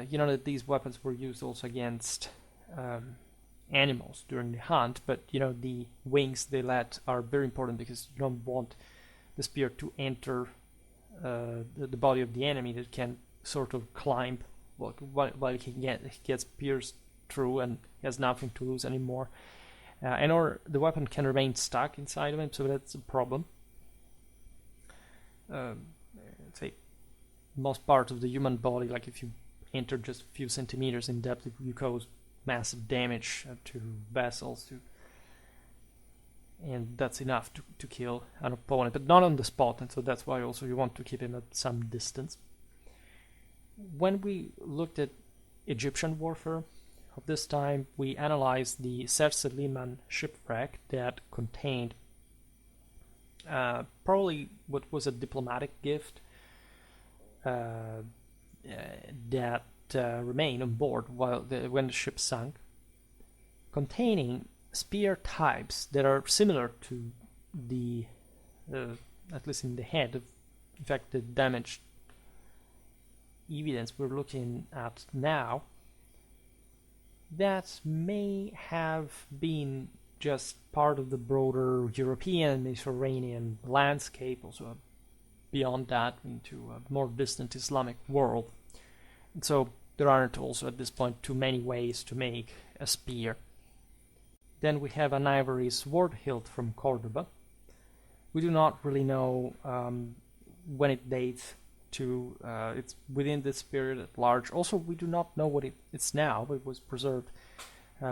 You know that these weapons were used also against animals during the hunt, but you know the wings they let are very important because you don't want the spear to enter the body of the enemy that can sort of climb while he gets pierced through and has nothing to lose anymore. Or the weapon can remain stuck inside of him, so that's a problem. Say most parts of the human body, like if you enter just a few centimeters in depth, you cause massive damage to vessels, and that's enough to kill an opponent, but not on the spot, and so that's why also you want to keep him at some distance. When we looked at Egyptian warfare of this time, we analyzed the Ser Seliman shipwreck that contained probably what was a diplomatic gift that remained on board when the ship sunk, containing spear types that are similar to the, at least in the head, in fact the damaged evidence we're looking at now, that may have been just part of the broader European Mediterranean landscape, also beyond that into a more distant Islamic world. And so there aren't also at this point too many ways to make a spear. Then we have an ivory sword hilt from Cordoba. We do not really know when it dates to. It's within this period at large. Also, we do not know what it's now. It was preserved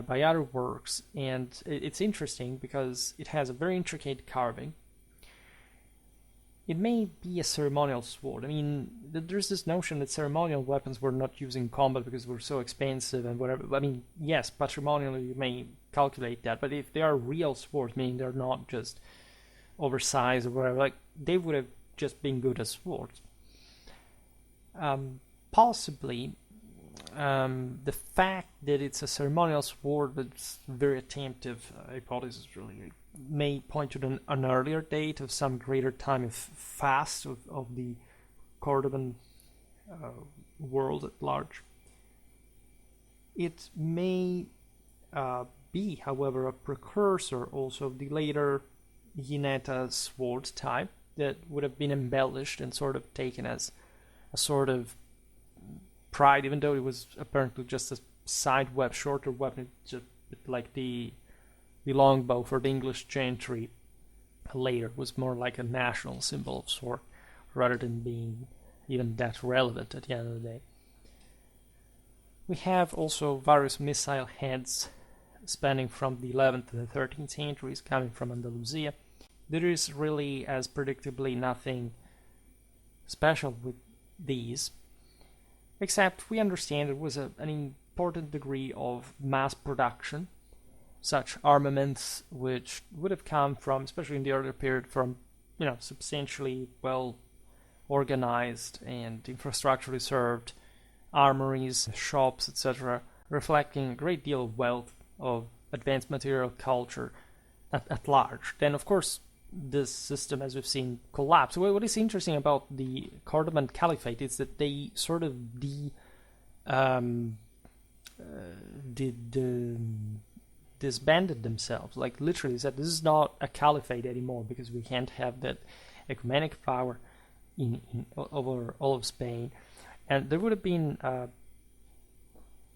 by other works, and it's interesting because it has a very intricate carving. It may be a ceremonial sword. I mean, there's this notion that ceremonial weapons were not used in combat because they were so expensive and whatever. I mean, yes, patrimonially you may calculate that, but if they are real swords, meaning they're not just oversized or whatever, like, they would have just been good as swords. Possibly, the fact that it's a ceremonial sword, but it's a very attemptive hypothesis, really, may point to an earlier date of some greater time of fast of the Cordoban world at large. It may be, however, a precursor also of the later Gineta sword type that would have been embellished and sort of taken as a sort of pride, even though it was apparently just a side weapon, shorter weapon, just like the longbow for the English gentry later was more like a national symbol of sort, rather than being even that relevant at the end of the day. We have also various missile heads spanning from the 11th to the 13th centuries, coming from Andalusia. There is really, as predictably, nothing special with these, except we understand there was an important degree of mass production, such armaments which would have come from, especially in the earlier period, from substantially well organized and infrastructurally served armories, shops, etc., reflecting a great deal of wealth of advanced material culture at large. Then, of course, this system, as we've seen, collapsed. What is interesting about the Cordoban Caliphate is that they sort of disbanded themselves. Like, literally said, this is not a caliphate anymore because we can't have that ecumenic power in over all of Spain. And there would have been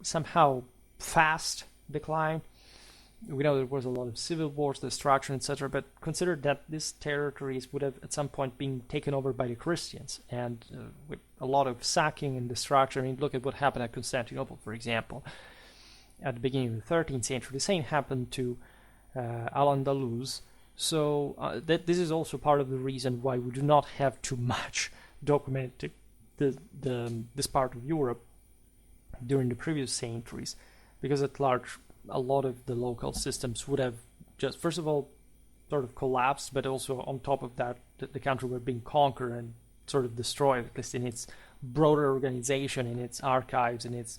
somehow fast decline. We know there was a lot of civil wars, destruction, etc., but consider that these territories would have at some point been taken over by the Christians, and with a lot of sacking and destruction. I mean, look at what happened at Constantinople, for example, at the beginning of the 13th century. The same happened to Al-Andalus. So this is also part of the reason why we do not have too much documented this part of Europe during the previous centuries, because at large a lot of the local systems would have just, first of all, sort of collapsed, but also on top of that, the country would have been conquered and sort of destroyed, at least in its broader organization, in its archives, in its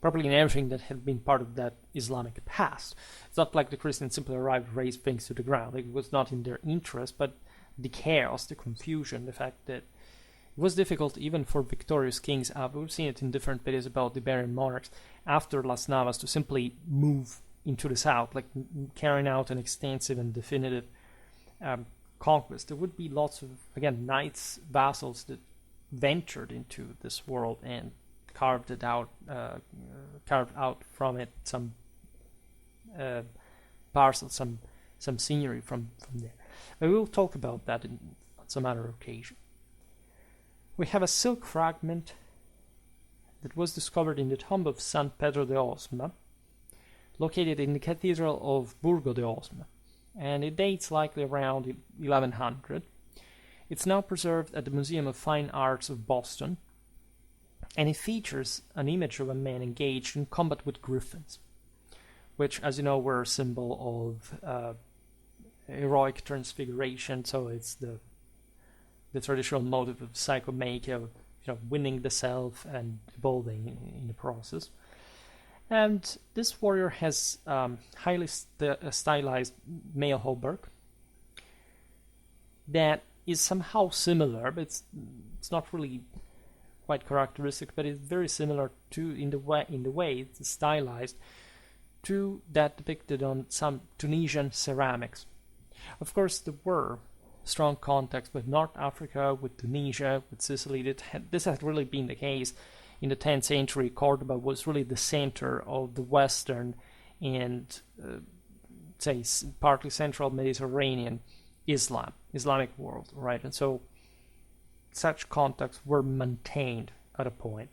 probably in everything that had been part of that Islamic past. It's not like the Christians simply arrived and razed things to the ground. Like, it was not in their interest, but the chaos, the confusion, the fact that it was difficult even for victorious kings. We've seen it in different videos about the Iberian monarchs after Las Navas to simply move into the south, like carrying out an extensive and definitive conquest. There would be lots of, again, knights, vassals that ventured into this world and carved out from it some parcels, some scenery from there. But we'll talk about that on some other occasion. We have a silk fragment that was discovered in the tomb of San Pedro de Osma, located in the Cathedral of Burgo de Osma, and it dates likely around 1100. It's now preserved at the Museum of Fine Arts of Boston, and it features an image of a man engaged in combat with griffins, which, as you know, were a symbol of heroic transfiguration. So it's the traditional motive of psychomagia, of winning the self and evolving in the process. And this warrior has highly stylized male hauberk that is somehow similar, but it's not really quite characteristic, but it's very similar to in the way it's stylized to that depicted on some Tunisian ceramics. Of course, there were strong contacts with North Africa, with Tunisia, with Sicily. This had really been the case in the 10th century. Cordoba was really the center of the Western and, say, partly central Mediterranean Islamic world, right? And so such contacts were maintained at a point.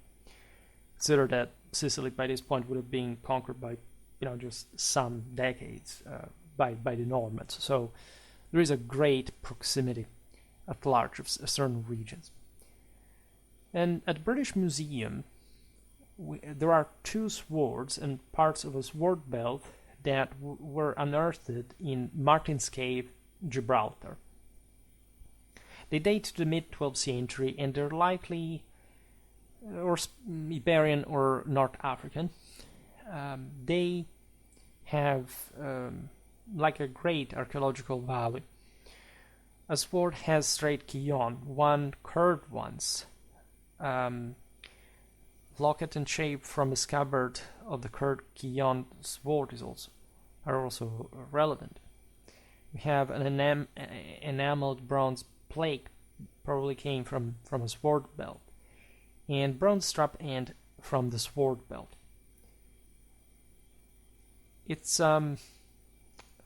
Consider that Sicily by this point would have been conquered by, just some decades by the Normans. So there is a great proximity at large of certain regions. And at the British Museum, there are two swords and parts of a sword belt that were unearthed in Martin's Cave, Gibraltar. They date to the mid-12th century, and they're likely or Iberian or North African. They have like a great archaeological value. A sword has straight quillon, one curved ones, locket and shape from a scabbard of the curved quillon sword are also relevant. We have an enameled bronze plate, probably came from a sword belt, and bronze strap end from the sword belt. It's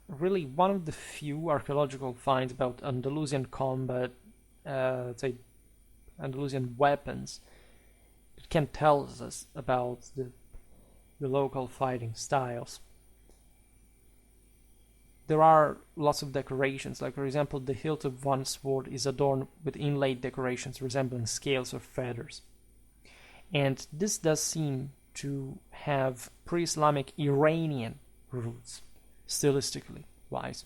really one of the few archaeological finds about Andalusian combat, say Andalusian weapons. It can tell us about the local fighting styles. There are lots of decorations, like for example the hilt of one sword is adorned with inlaid decorations resembling scales or feathers. And this does seem to have pre-Islamic Iranian roots, stylistically wise,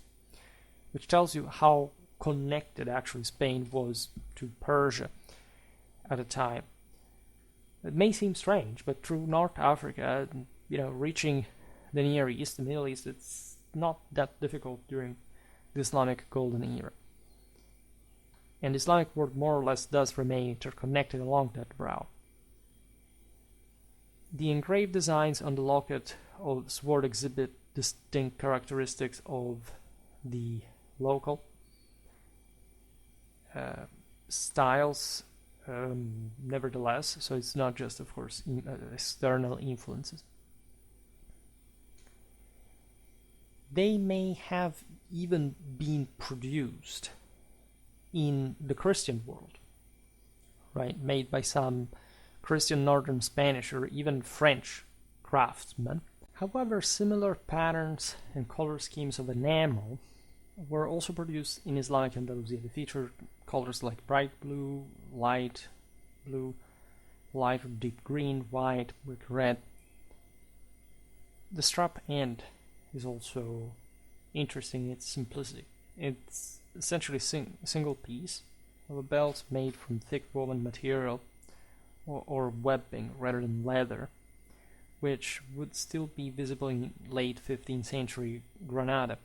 which tells you how connected actually Spain was to Persia at the time. It may seem strange, but through North Africa, reaching the Near East, the Middle East, it's not that difficult during the Islamic Golden Era. And the Islamic world more or less does remain interconnected along that route. The engraved designs on the locket of the sword exhibit distinct characteristics of the local styles, nevertheless, so it's not just, of course, external influences. They may have even been produced in the Christian world, right? Made by some Christian northern Spanish or even French craftsmen. However, similar patterns and color schemes of enamel were also produced in Islamic Andalusia. They feature colors like bright blue, light blue, light or deep green, white with red. The strap end is also interesting in its simplicity. It's essentially a single piece of a belt made from thick woven material or webbing rather than leather, which would still be visible in late 15th century Granada,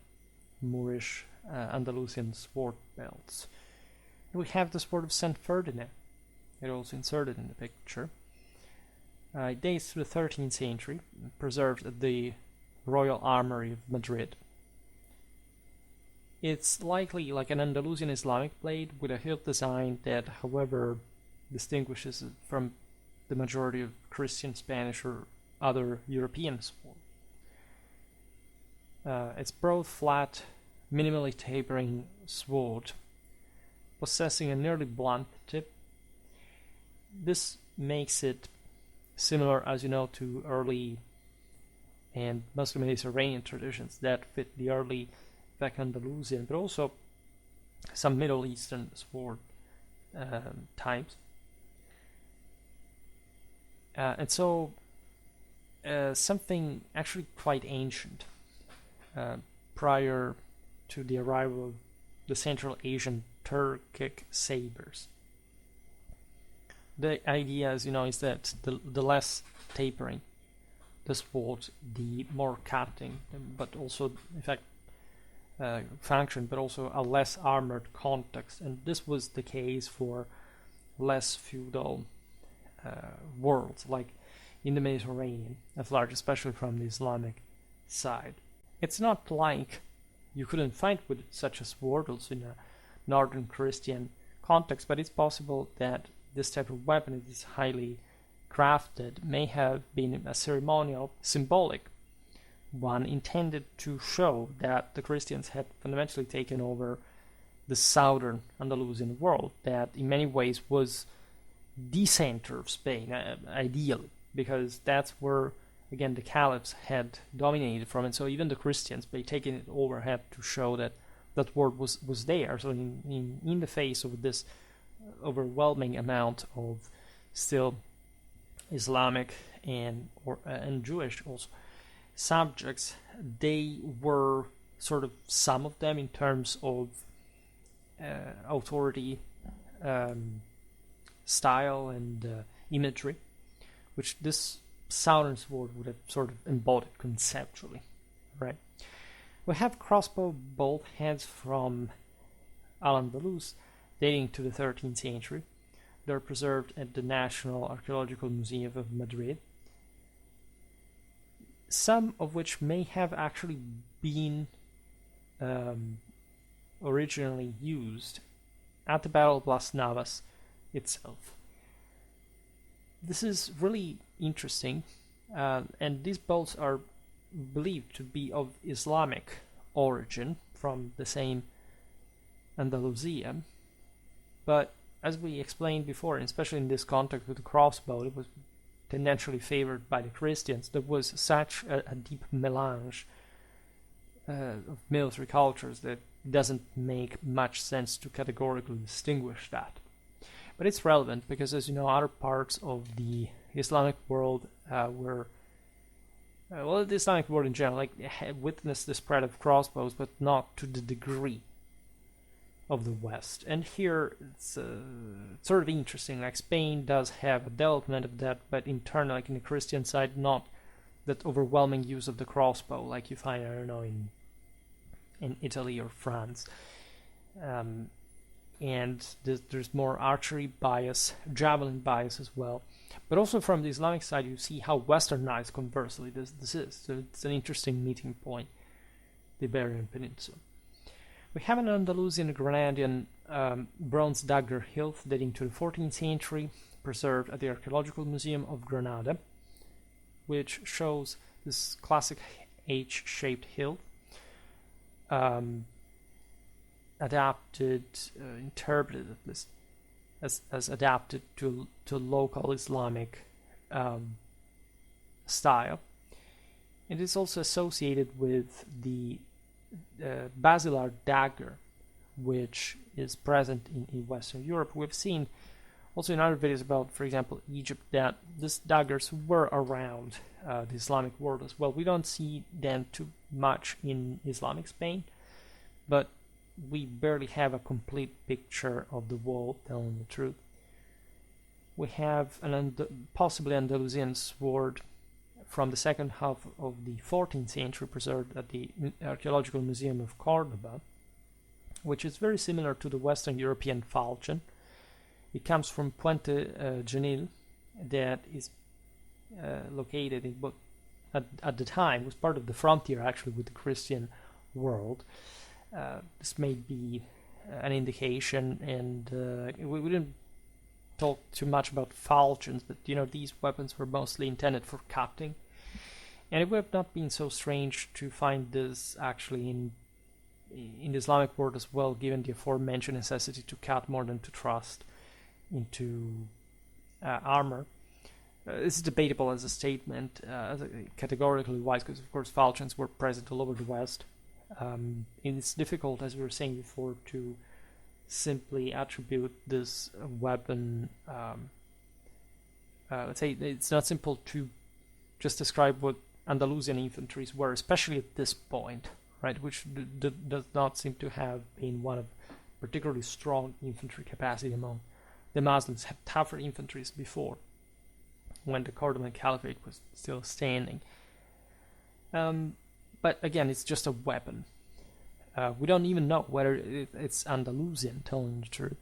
Moorish Andalusian sword belts. And we have the sword of Saint Ferdinand, it also inserted in the picture. It dates to the 13th century, preserved at the Royal Armory of Madrid. It's likely like an Andalusian Islamic blade with a hilt design that, however, distinguishes it from the majority of Christian, Spanish, or other European swords. It's broad, flat, minimally tapering sword, possessing a nearly blunt tip. This makes it similar, as you know, to early and Muslim Mediterranean traditions that fit the early Andalusian, but also some Middle Eastern sword types. And so something actually quite ancient prior to the arrival of the Central Asian Turkic sabers. The idea, as you know, is that the less tapering the sword, the more cutting, but also, in fact, function, but also a less armored context. And this was the case for less feudal worlds, like in the Mediterranean at large, especially from the Islamic side. It's not like you couldn't fight with such a sword also in a northern Christian context, but it's possible that this type of weapon, it is highly crafted, may have been a ceremonial, symbolic one intended to show that the Christians had fundamentally taken over the southern Andalusian world, that in many ways was the center of Spain, ideally, because that's where, again, the caliphs had dominated from, and so even the Christians, by taking it over, had to show that that world was there. So in the face of this overwhelming amount of still Islamic and Jewish also subjects, they were sort of, some of them in terms of authority, style, and imagery, which this southern sword would have sort of embodied conceptually, right? We have crossbow bolt heads from Al-Andalus dating to the 13th century. They're preserved at the National Archaeological Museum of Madrid, some of which may have actually been originally used at the Battle of Las Navas itself. This is really interesting, and these bolts are believed to be of Islamic origin from the same Andalusia, but as we explained before, and especially in this context with the crossbow, it was tendentially favored by the Christians. There was such a deep melange of military cultures that it doesn't make much sense to categorically distinguish that. But it's relevant because, as you know, other parts of the Islamic world were, the Islamic world in general, witnessed the spread of crossbows, but not to the degree of the West. And here it's sort of interesting. Like, Spain does have a development of that, but in turn, like in the Christian side, not that overwhelming use of the crossbow like you find, I don't know, in Italy or France. And there's more archery bias, javelin bias as well. But also from the Islamic side, you see how westernized, conversely, this is. So it's an interesting meeting point, the Iberian Peninsula. We have an Andalusian Granadian bronze dagger hilt dating to the 14th century, preserved at the Archaeological Museum of Granada, which shows this classic H-shaped hilt, adapted, interpreted at least, as adapted to local Islamic style. It is also associated with the basilar dagger, which is present in Western Europe. We've seen also in other videos about, for example, Egypt, that these daggers were around the Islamic world as well. We don't see them too much in Islamic Spain, but we barely have a complete picture of the world, telling the truth. We have possibly Andalusian sword from the second half of the 14th century, preserved at the Archaeological Museum of Cordoba, which is very similar to the Western European falchion. It comes from Puente Genil, that is located in, but at the time was part of the frontier actually with the Christian world. This may be an indication, and we didn't talk too much about falchions, but these weapons were mostly intended for cutting, and it would have not been so strange to find this actually in the Islamic world as well, given the aforementioned necessity to cut more than to thrust into armor. This is debatable as a statement, categorically wise, because of course falchions were present all over the West. And it's difficult, as we were saying before, to simply attribute this weapon. Let's say it's not simple to just describe what Andalusian infantries were, especially at this point, right? Which does not seem to have been one of particularly strong infantry capacity among the Muslims. Had tougher infantries before, when the Cordoban Caliphate was still standing. But again, it's just a weapon. We don't even know whether it's Andalusian, telling the truth.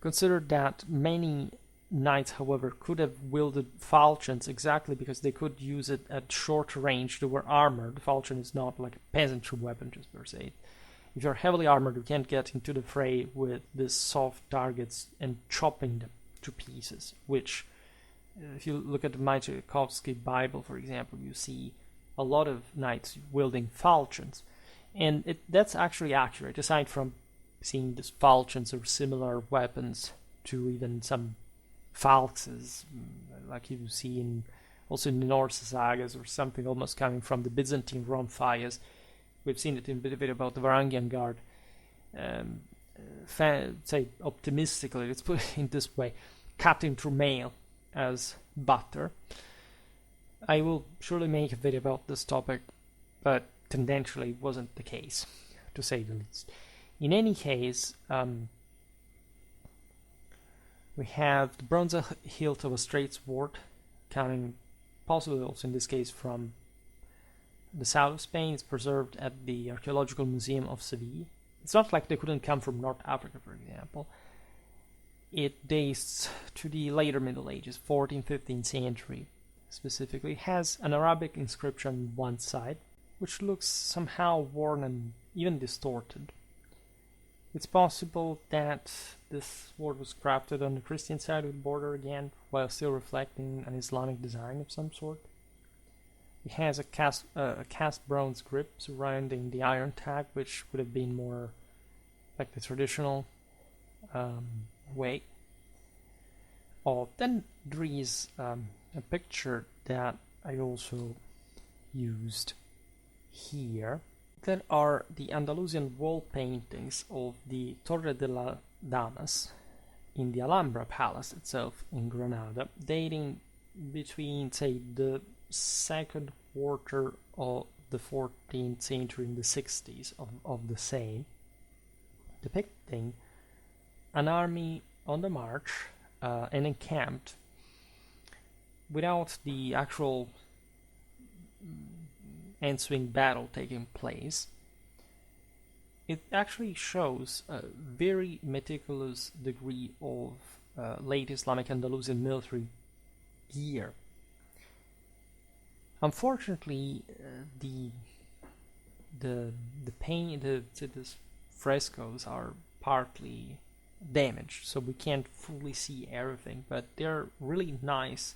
Consider that many knights, however, could have wielded falchions exactly because they could use it at short range. They were armored. The falchion is not like a peasantry weapon just per se. If you're heavily armored, you can't get into the fray with these soft targets and chopping them to pieces, which, if you look at the Tchaikovsky Bible, for example, you see a lot of knights wielding falchions. And that's actually accurate, aside from seeing these falchions or similar weapons to even some falxes, like you see also in the Norse sagas, or something almost coming from the Byzantine Rome fires. We've seen it in the video about the Varangian Guard. Say optimistically, let's put it in this way, cutting through mail as butter. I will surely make a video about this topic, but tendentially it wasn't the case, to say the least. In any case, we have the bronze hilt of a straight sword, coming possibly also in this case from the south of Spain. It's preserved at the Archaeological Museum of Seville. It's not like they couldn't come from North Africa, for example. It dates to the later Middle Ages, 14th, 15th century specifically. It has an Arabic inscription on one side, which looks somehow worn and even distorted. It's possible that this sword was crafted on the Christian side of the border again, while still reflecting an Islamic design of some sort. It has a cast bronze grip surrounding the iron tag, which would have been more like the traditional way. Oh, then there is a picture that I also used here. That are the Andalusian wall paintings of the Torre de las Damas in the Alhambra Palace itself in Granada, dating between, say, the second quarter of the 14th century and the 60s of the same, depicting an army on the march and encamped without the actual ensuing battle taking place. It actually shows a very meticulous degree of late Islamic Andalusian military gear. Unfortunately, the frescoes are partly damaged, so we can't fully see everything, but they're really nice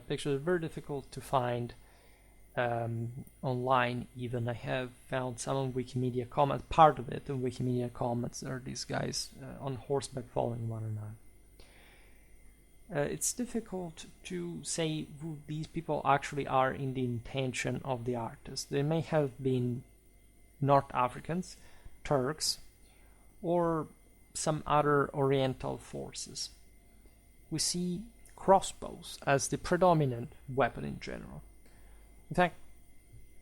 pictures. They're very difficult to find online even. I have found some on Wikimedia comments, part of it on Wikimedia comments. There are these guys on horseback following one another. It's difficult to say who these people actually are in the intention of the artist. They may have been North Africans, Turks, or some other Oriental forces. We see crossbows as the predominant weapon in general. In fact,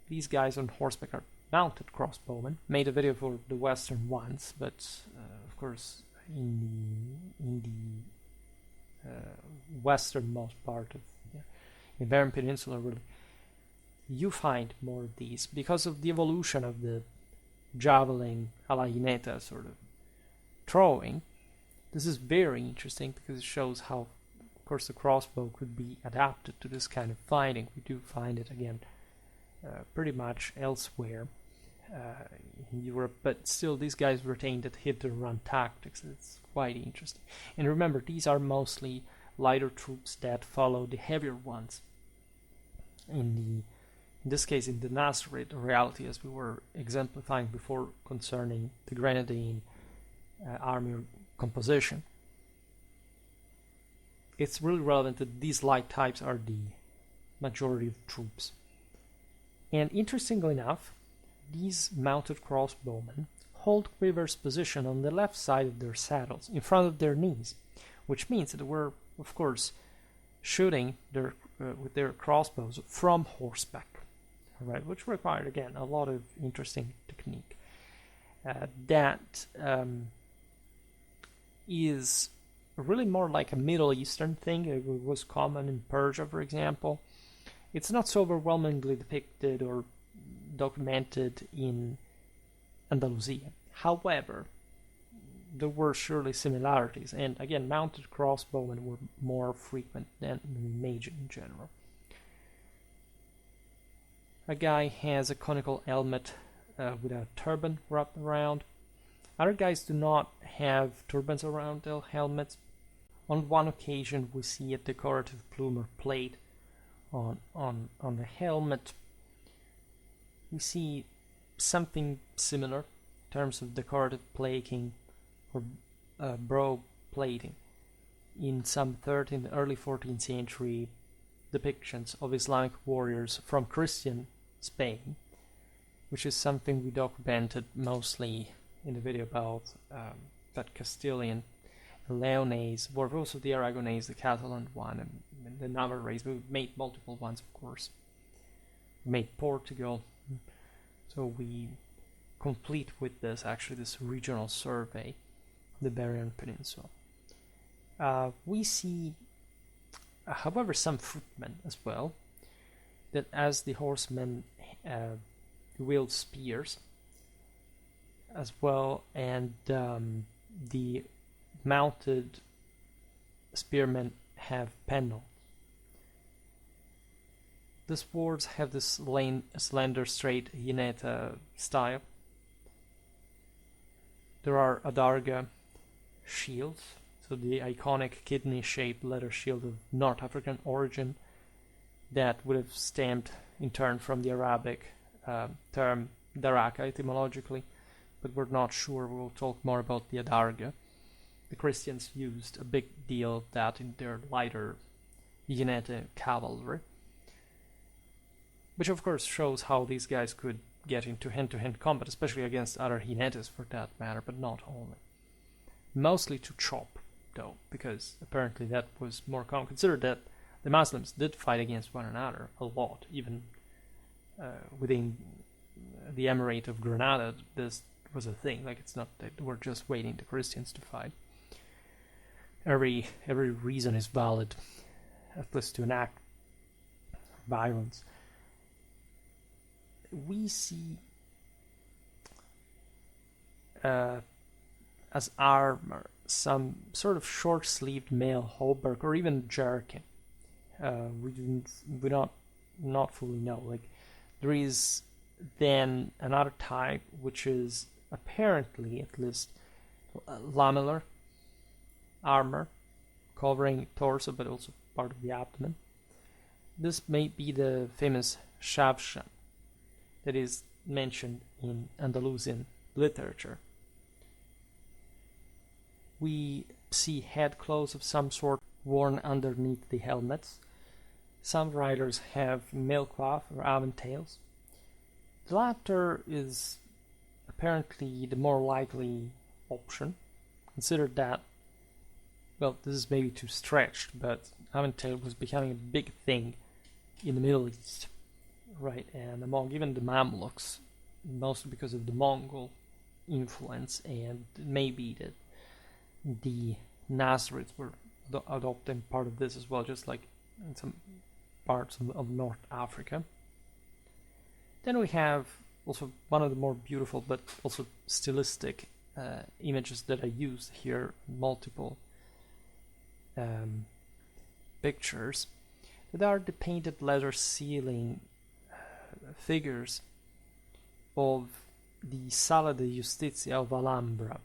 these guys on horseback are mounted crossbowmen. Made a video for the Western ones, but of course in the westernmost part of the Iberian Peninsula, really, you find more of these because of the evolution of the javelin a la Jineta sort of throwing. This is very interesting because it shows how, of course, the crossbow could be adapted to this kind of fighting. We do find it again pretty much elsewhere in Europe, but still these guys retain that hit and run tactics. It's quite interesting. And remember, these are mostly lighter troops that follow the heavier ones. In this case, in the Nasrid reality, as we were exemplifying before concerning the Grenadine army composition, it's really relevant that these light types are the majority of troops. And interestingly enough, these mounted crossbowmen hold quivers position on the left side of their saddles, in front of their knees, which means that we're, of course, shooting with their crossbows from horseback, right? Which required, again, a lot of interesting technique. That is really more like a Middle Eastern thing. It was common in Persia, for example. It's not so overwhelmingly depicted or documented in Andalusia. However, there were surely similarities, and again, mounted crossbowmen were more frequent than mage in general. A guy has a conical helmet with a turban wrapped around. Other guys do not have turbans around their helmets. On one occasion, we see a decorative plume or plate on the helmet. We see something similar in terms of decorative plating or brow plating in some 13th, early 14th century depictions of Islamic warriors from Christian Spain, which is something we documented mostly in the video about that Castilian and Leonese, but also the Aragonese, the Catalan one, and the Navarrese. We made multiple ones, of course. We made Portugal. So we complete with this, actually, this regional survey of the Iberian Peninsula. We see, however, some footmen as well, that as the horsemen wield spears as well, and the mounted spearmen have pennons. The swords have this slender, straight Hineta style. There are adarga shields, so the iconic kidney-shaped leather shield of North African origin that would have stemmed in turn from the Arabic term daraka etymologically, but we're not sure. We'll talk more about the adarga. The Christians used a big deal of that in their lighter Hineta cavalry, which of course shows how these guys could get into hand-to-hand combat, especially against other Hinetes for that matter, but not only. Mostly to chop, though, because apparently that was more common. Consider that the Muslims did fight against one another a lot, even within the Emirate of Granada. This was a thing. Like, it's not that we're just waiting the Christians to fight. Every reason is valid, at least to enact violence. We see as armor some sort of short-sleeved male hauberk or even jerkin. We not fully know. Like, there is then another type which is apparently, at least, lamellar armor covering torso but also part of the abdomen. This may be the famous shavshan that is mentioned in Andalusian literature. We see head clothes of some sort worn underneath the helmets. Some riders have mailcoif or aventails. The latter is apparently the more likely option. Consider that, well, this is maybe too stretched, but aventail was becoming a big thing in the Middle East, right? And among even the Mamluks, mostly because of the Mongol influence, and maybe that the Nasrids were adopting part of this as well, just like in some parts of North Africa. Then we have also one of the more beautiful but also stylistic images that I used here, multiple pictures, that are the painted leather ceiling figures of the Sala de Justicia of Alhambra,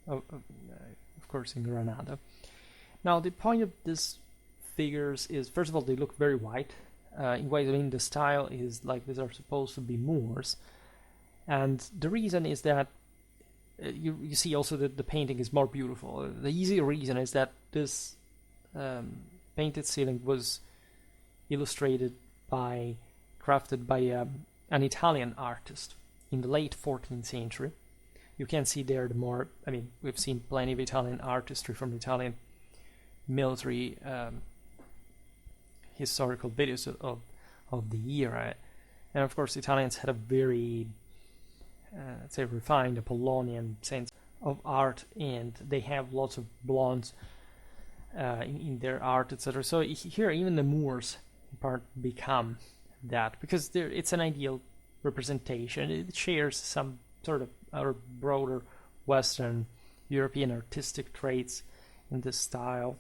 of course in Granada. Now the point of these figures is, first of all, they look very white. In ways, I mean, the style is like these are supposed to be Moors, and the reason is that you see also that the painting is more beautiful. The easy reason is that this painted ceiling was crafted by an Italian artist in the late 14th century. You can see there the more, I mean, we've seen plenty of Italian artistry from Italian military historical videos of the era, and of course Italians had a very let's say refined Apollonian sense of art, and they have lots of blondes in their art, etc. So here even the Moors in part become that, because it's an ideal representation. It shares some sort of our broader Western European artistic traits in this style,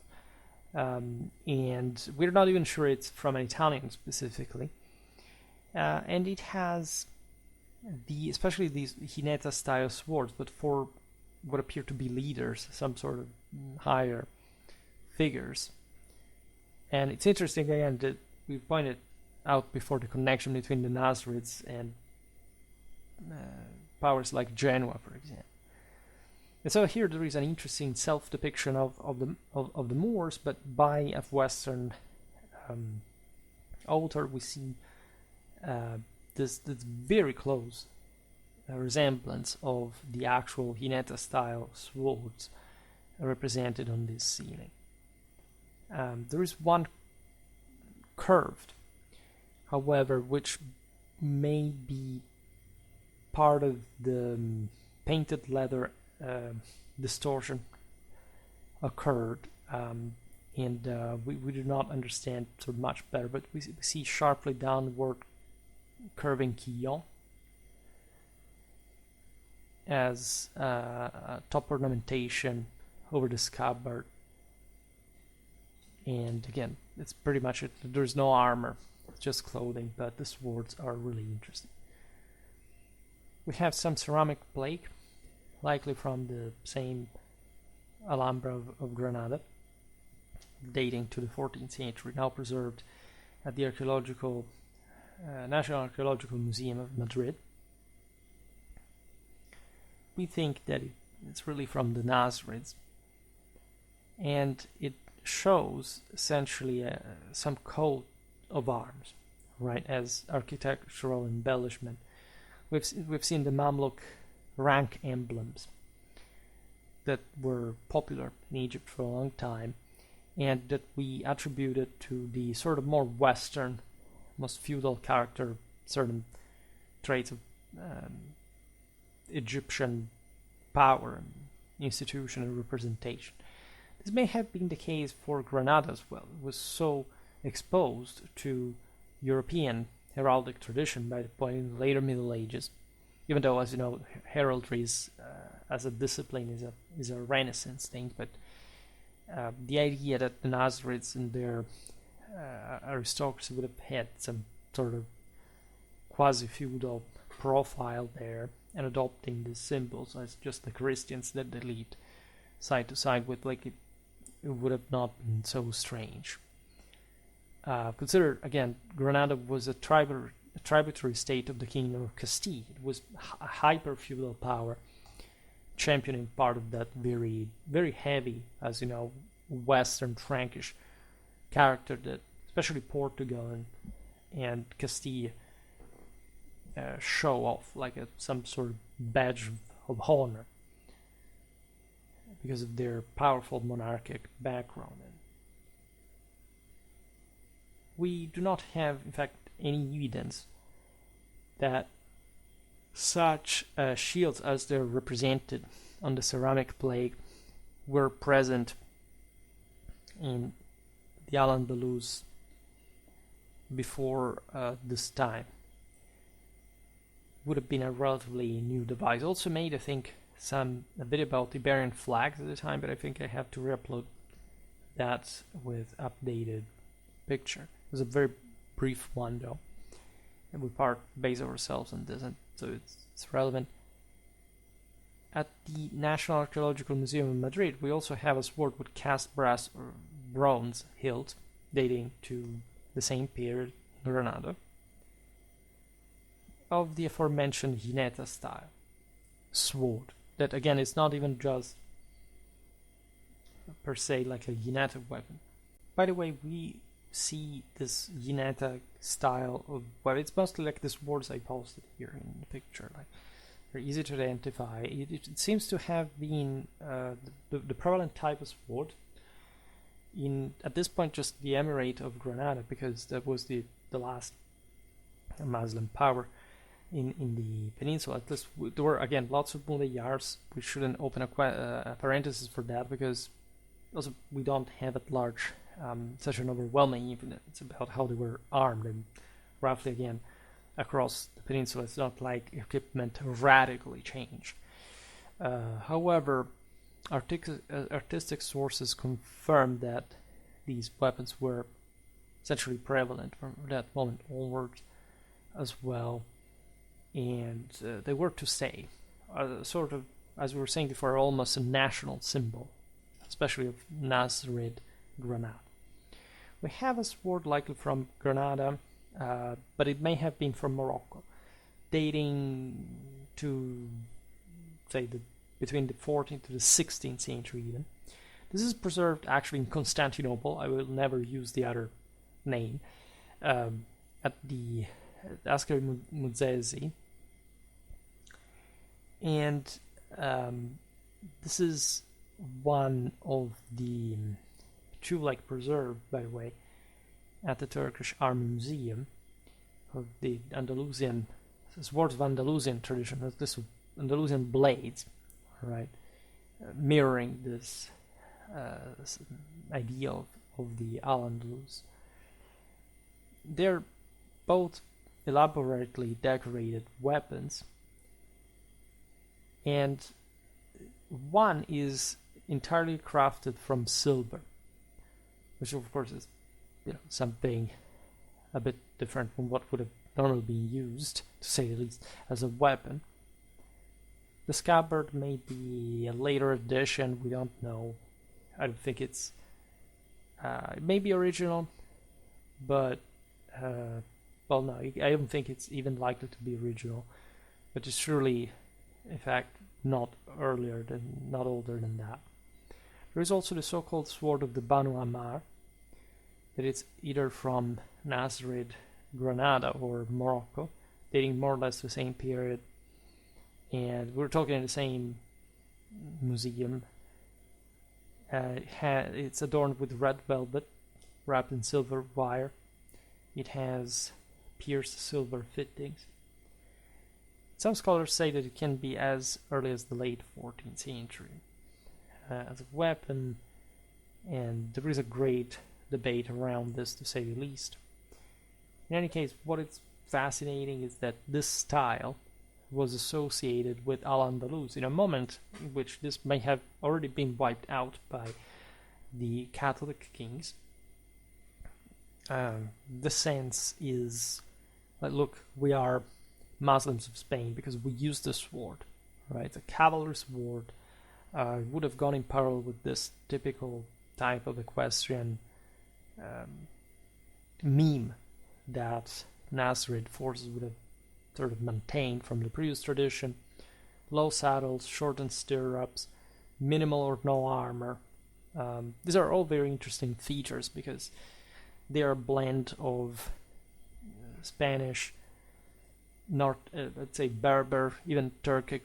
and we're not even sure it's from an Italian specifically. And it has especially these Hineta style swords, but for what appear to be leaders, some sort of higher figures. And it's interesting again that we pointed out before the connection between the Nasrids and powers like Genoa, for example. And so here there is an interesting self-depiction of the Moors, but by a Western author. We see this very close resemblance of the actual Hineta style swords represented on this ceiling. There is one curved, however, which may be part of the painted leather distortion occurred, and we do not understand so much better, but we see sharply downward curving quillon as top ornamentation over the scabbard. And again, it's pretty much it. There's no armor, it's just clothing, but the swords are really interesting. We have some ceramic plate, likely from the same Alhambra of Granada, dating to the 14th century, now preserved at the National Archaeological Museum of Madrid. We think that it's really from the Nasrids, and it shows essentially some coat of arms, right, as architectural embellishment. We've seen the Mamluk rank emblems that were popular in Egypt for a long time, and that we attributed to the sort of more Western, most feudal character, certain traits of Egyptian power and institution and representation. This may have been the case for Granada as well. It was so exposed to European heraldic tradition by the point in the later Middle Ages, even though, as you know, heraldry is, as a discipline is a Renaissance thing, but the idea that the Nasrids and their aristocracy would have had some sort of quasi-feudal profile there, and adopting the symbols as just the Christians that they lived side to side with, like it would have not been so strange. Consider, again, Granada was a tributary state of the Kingdom of Castile. It was a hyper-feudal power, championing part of that very, very heavy, as you know, Western Frankish character that especially Portugal and Castile show off like some sort of badge of honor because of their powerful monarchic background. We do not have, in fact, any evidence that such shields as they're represented on the ceramic plate were present in the Al-Andalus before this time. Would have been a relatively new device. Also made, I think, a bit about Iberian flags at the time, but I think I have to re-upload that with updated picture. It was a very brief one though, and we base ourselves on this, and so it's relevant. At the National Archaeological Museum in Madrid, we also have a sword with cast brass or bronze hilt, dating to the same period in Granada, of the aforementioned Hineta style sword. That again is not even just per se like a Hineta weapon. By the way, we see this Hineta style of weapon. It's mostly like the swords I posted here in the picture. Like they're easy to identify. It seems to have been the prevalent type of sword in, at this point, just the Emirate of Granada, because that was the last Muslim power in the peninsula. At least there were, again, lots of Mudayars. We shouldn't open a parenthesis for that, because also we don't have at large such an overwhelming evidence about how they were armed, and roughly, again, across the peninsula, it's not like equipment radically changed. However, artistic sources confirm that these weapons were essentially prevalent from that moment onwards as well, and they were to stay, sort of, as we were saying before, almost a national symbol, especially of Nasrid Granada. We have a sword likely from Granada, but it may have been from Morocco, dating to, say, between the 14th to the 16th century even. This is preserved actually in Constantinople. I will never use the other name. At the Askari Muzzesi. And this is one of the two preserved, by the way, at the Turkish Army Museum of the Andalusian swords of Andalusian tradition, this Andalusian blades, right, mirroring this idea of the Al-Andalus. They're both elaborately decorated weapons, and one is entirely crafted from silver, which of course is something a bit different from what would have normally been used, to say the least, as a weapon. The scabbard may be a later addition, we don't know. I don't think it may be original, but well, no, I don't think it's even likely to be original, but it's surely, in fact, not older than that. There is also the so-called sword of the Banu Ammar, that it's either from Nasrid, Granada, or Morocco, dating more or less the same period, and we're talking in the same museum. It's adorned with red velvet, wrapped in silver wire. It has pierced silver fittings. Some scholars say that it can be as early as the late 14th century as a weapon, and there is a great debate around this, to say the least. In any case, what is fascinating is that this style was associated with Al-Andalus in a moment in which this may have already been wiped out by the Catholic kings. The sense is like, look, we are Muslims of Spain because we use the sword, right? The cavalry sword would have gone in parallel with this typical type of equestrian meme that Nasrid forces would have sort of maintained from the previous tradition. Low saddles, shortened stirrups, minimal or no armor. These are all very interesting features because they are a blend of Spanish, let's say Berber, even Turkic,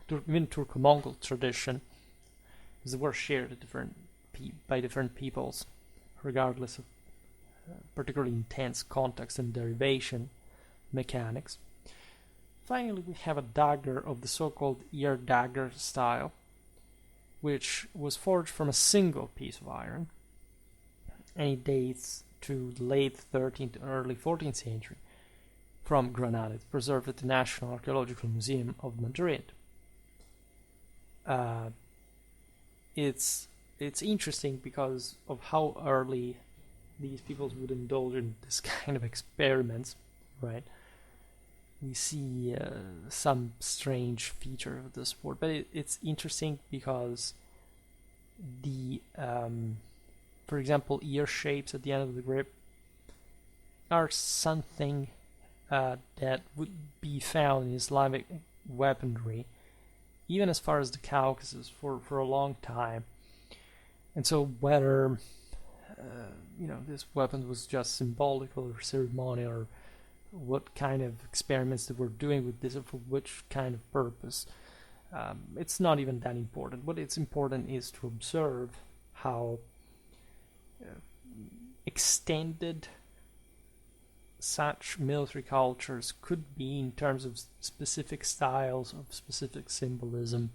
even Turco-Mongol tradition, because they were shared by different peoples, regardless of particularly intense context and derivation mechanics. Finally, we have a dagger of the so-called ear dagger style, which was forged from a single piece of iron, and it dates to the late 13th and early 14th century from Granada. It's preserved at the National Archaeological Museum of Madrid. It's interesting because of how early these peoples would indulge in this kind of experiments, right? We see some strange feature of the sport, but it's interesting because the, for example, ear shapes at the end of the grip are something that would be found in Islamic weaponry, even as far as the Caucasus for a long time. And so whether this weapon was just symbolical or ceremonial, or what kind of experiments they were doing with this, or for which kind of purpose, it's not even that important. What it's important is to observe how extended such military cultures could be in terms of specific styles, of specific symbolism,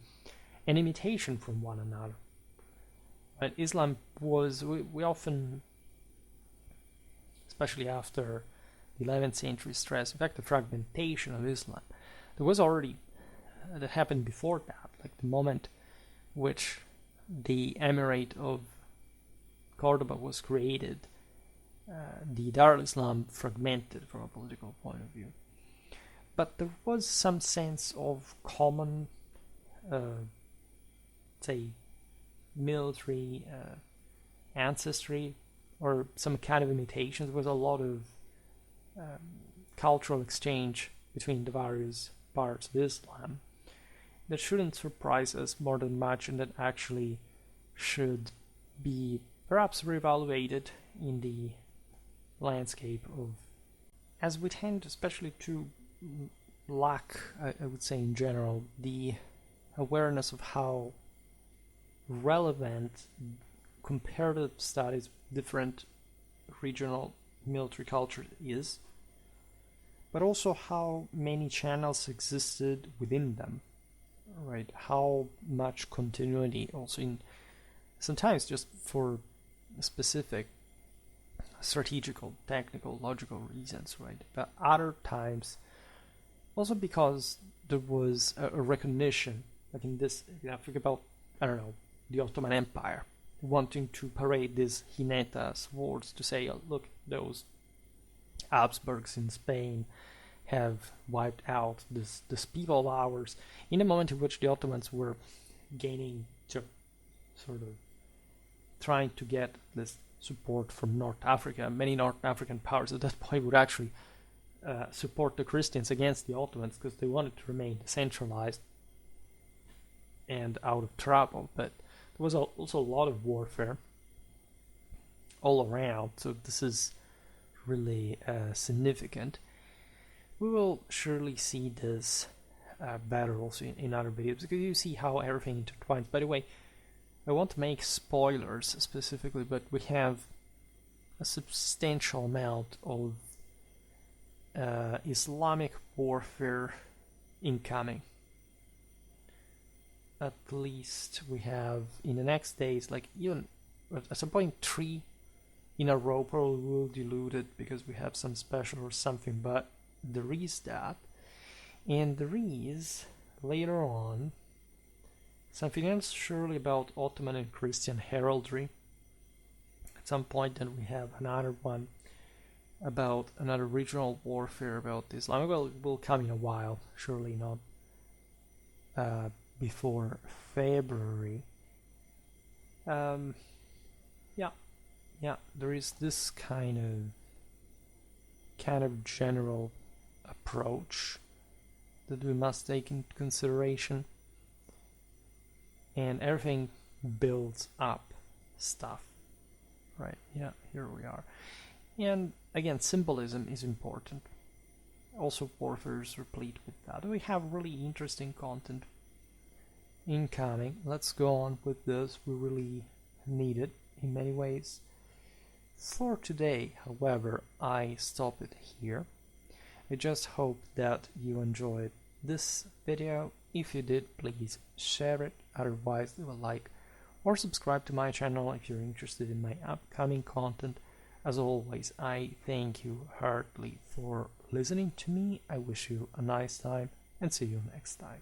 and imitation from one another. But Islam was, we often, especially after the 11th century stress, in fact the fragmentation of Islam, there was already, that happened before that, like the moment which the Emirate of Cordoba was created, the Dar al-Islam fragmented from a political point of view. But there was some sense of common, say, military ancestry, or some kind of imitation. There was a lot of cultural exchange between the various parts of Islam that shouldn't surprise us more than much, and that actually should be perhaps reevaluated in the landscape of, as we tend especially to lack, I would say in general, the awareness of how relevant comparative studies of different regional military culture is, but also how many channels existed within them, right? How much continuity also in, sometimes just for specific strategical, technical, logical reasons, right? But other times also because there was a recognition, like in this, think about, I don't know, the Ottoman Empire wanting to parade these Hineta swords to say, oh, look, those Habsburgs in Spain have wiped out this people of ours, in a moment in which the Ottomans were gaining, sort of trying to get this support from North Africa. Many North African powers at that point would actually support the Christians against the Ottomans because they wanted to remain centralized and out of trouble. But there was also a lot of warfare all around, so this is really significant. We will surely see this better also in other videos, because you see how everything intertwines. By the way, I won't make spoilers specifically, but we have a substantial amount of Islamic warfare incoming. At least we have in the next days, like even at some point 3 in a row, probably will dilute it because we have some special or something, but there is that. And there is later on something else surely about Ottoman and Christian heraldry. At some point then we have another one about another regional warfare about Islam. Well, it will come in a while, surely not before February. Yeah, there is this kind of general approach that we must take into consideration. And everything builds up stuff, right? Yeah, here we are. And again, symbolism is important. Also, warfare is replete with that. We have really interesting content incoming. Let's go on with this. We really need it in many ways. For today, however, I stop it here. I just hope that you enjoyed this video. If you did, please share it. Otherwise, leave a like or subscribe to my channel if you're interested in my upcoming content. As always, I thank you heartily for listening to me. I wish you a nice time and see you next time.